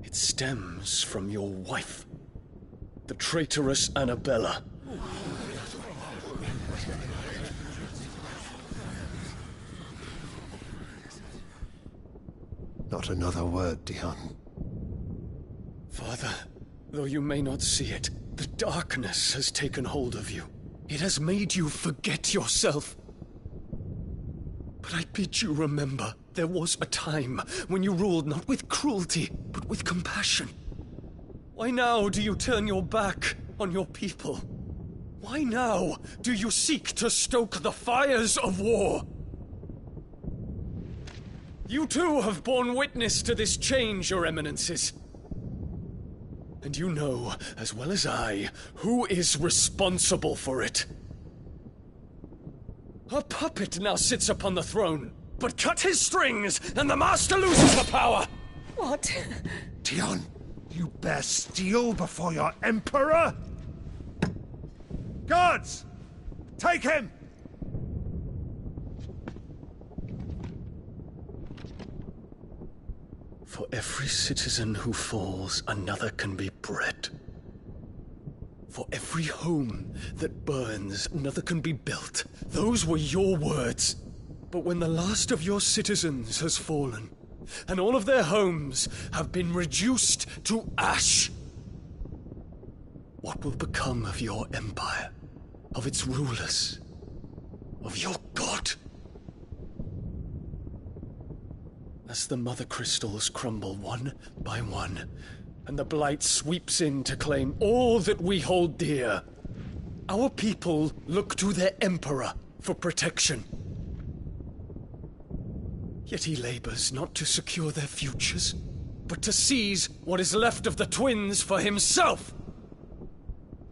It stems from your wife, the traitorous Annabella. Not another word, Dion. Father, though you may not see it, the darkness has taken hold of you. It has made you forget yourself. But I bid you remember, there was a time when you ruled not with cruelty, but with compassion. Why now do you turn your back on your people? Why now do you seek to stoke the fires of war? You too have borne witness to this change, Your Eminences. And you know, as well as I, who is responsible for it. A puppet now sits upon the throne, but cut his strings, and the master loses the power! What? Dion, you bear steel before your emperor? Guards! Take him! For every citizen who falls, another can be bred. For every home that burns, another can be built. Those were your words. But when the last of your citizens has fallen, and all of their homes have been reduced to ash, what will become of your empire, of its rulers, of your god? As the Mother Crystals crumble one by one, and the Blight sweeps in to claim all that we hold dear, our people look to their Emperor for protection. Yet he labors not to secure their futures, but to seize what is left of the twins for himself!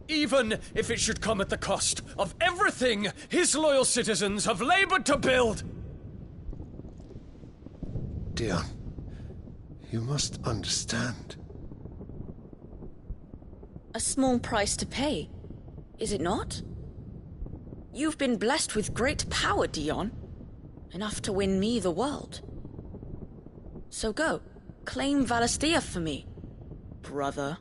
Even if it should come at the cost of everything his loyal citizens have labored to build! Dion, you must understand. A small price to pay, is it not? You've been blessed with great power, Dion. Enough to win me the world. So go, claim Valisthea for me, brother.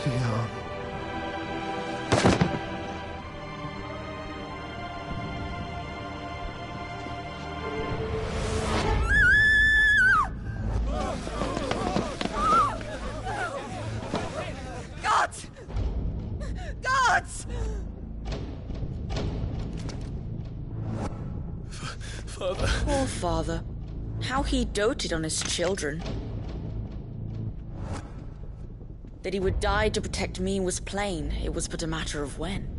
Dion. Gods! Gods! Father. Poor father. How he doted on his children. That he would die to protect me was plain. It was but a matter of when.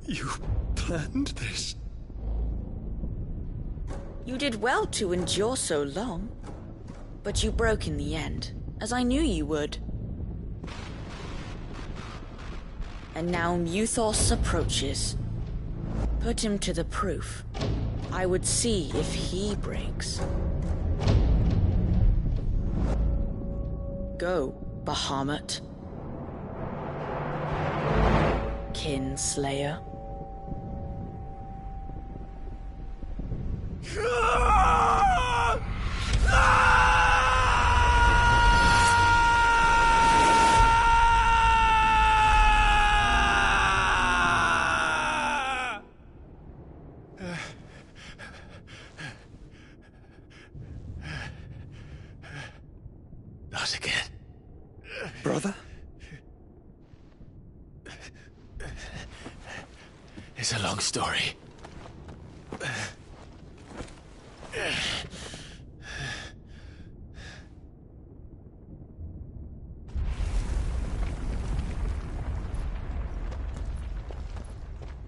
You planned this? You did well to endure so long. But you broke in the end, as I knew you would. And now Muthos approaches. Put him to the proof. I would see if he breaks. Go, Bahamut. Kinslayer. Not again. Brother? It's a long story.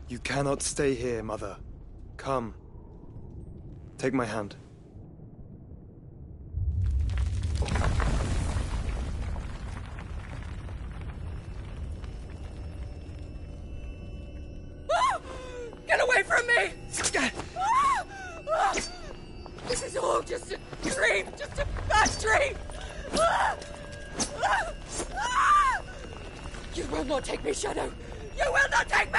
You cannot stay here, Mother. Come. Take my hand. Get away from me! This is all just a dream, just a bad dream! You will not take me, Shadow! You will not take me!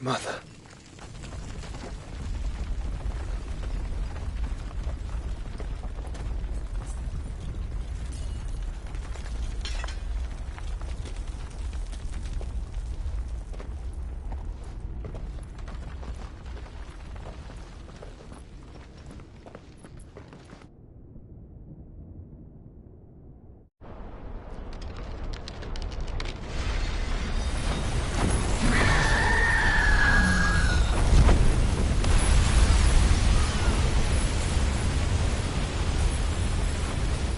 Mother.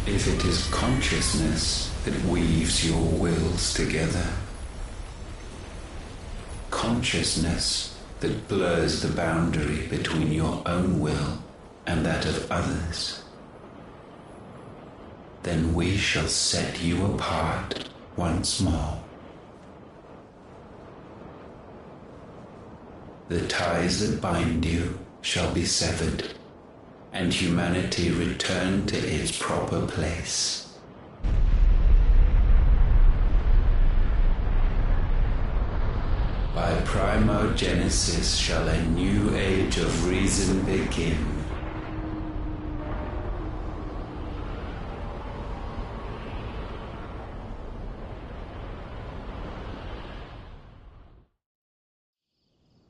If it is consciousness that weaves your wills together, consciousness that blurs the boundary between your own will and that of others, then we shall set you apart once more. The ties that bind you shall be severed, and humanity return to its proper place. By primogenesis shall a new age of reason begin.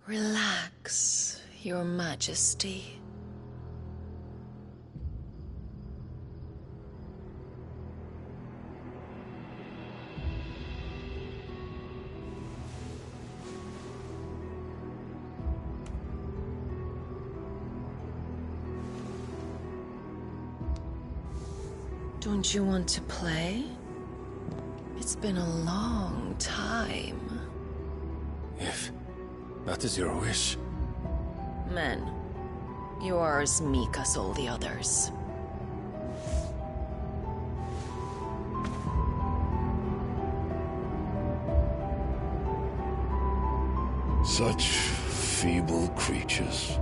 Relax, Your Majesty. Don't you want to play? It's been a long time. If that is your wish. Men, you are as meek as all the others. Such feeble creatures.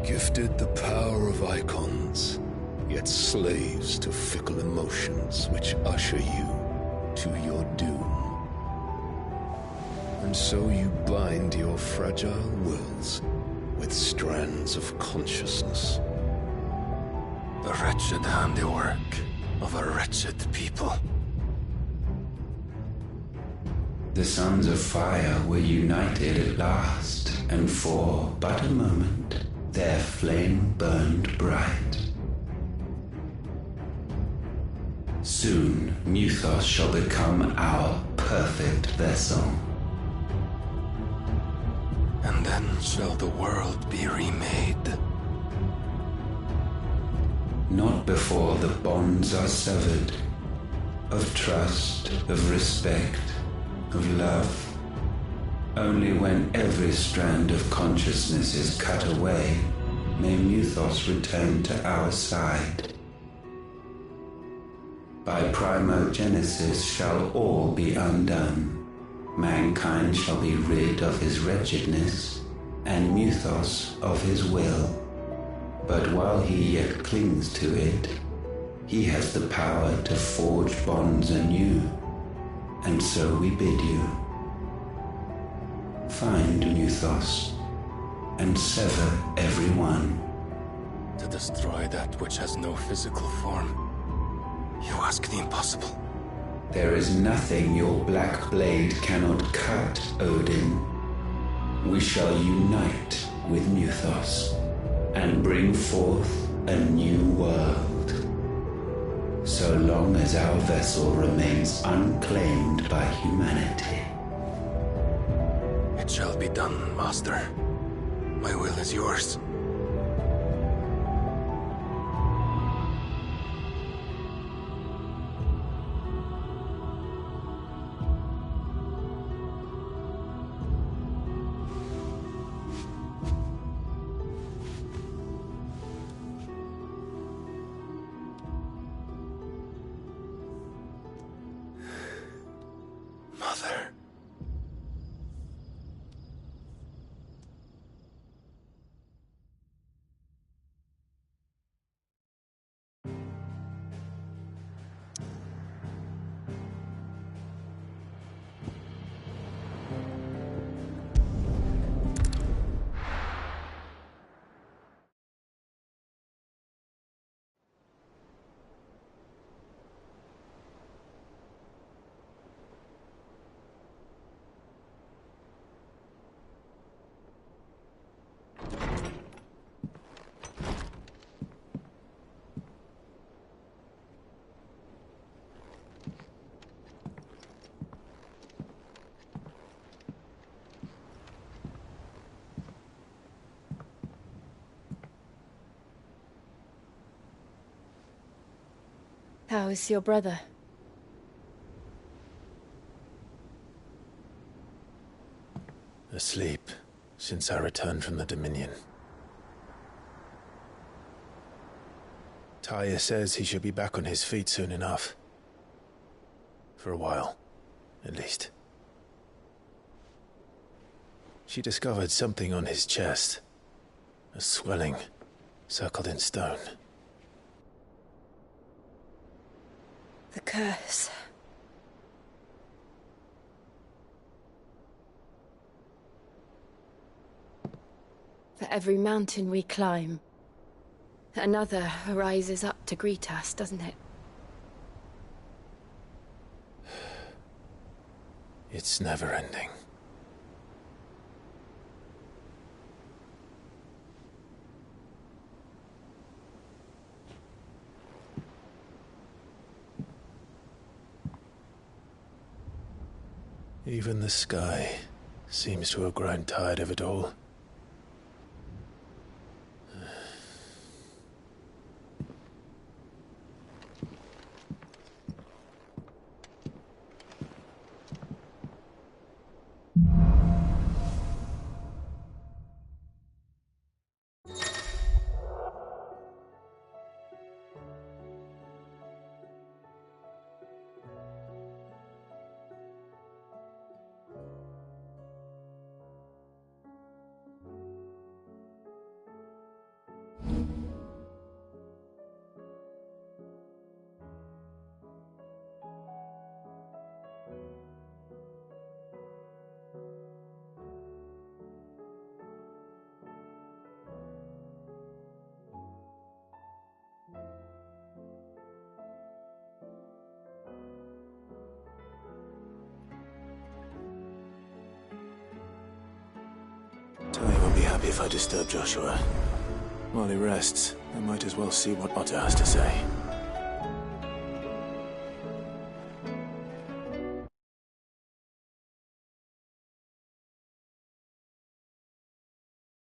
Gifted the power of icons, yet slaves to fickle emotions which usher you to your doom. And so you bind your fragile wills with strands of consciousness. The wretched handiwork of a wretched people. The sons of fire were united at last, and for but a moment their flame burned bright. Soon Mythos shall become our perfect vessel. And then shall the world be remade. Not before the bonds are severed, of trust, of respect, of love. Only when every strand of consciousness is cut away, may Mythos return to our side. By primogenesis shall all be undone. Mankind shall be rid of his wretchedness, and Mythos of his will. But while he yet clings to it, he has the power to forge bonds anew. And so we bid you, find Mythos, and sever every one. To destroy that which has no physical form, you ask the impossible. There is nothing your black blade cannot cut, Odin. We shall unite with Mythos, and bring forth a new world. So long as our vessel remains unclaimed by humanity. It shall be done, Master. My will is yours. Mother. How is your brother? Asleep since I returned from the Dominion. Taya says he should be back on his feet soon enough. For a while, at least. She discovered something on his chest. A swelling, circled in stone. The curse. For every mountain we climb, another rises up to greet us, doesn't it? It's never ending. Even the sky seems to have grown tired of it all. happy if I disturb Joshua. While he rests, I might as well see what Otter has to say.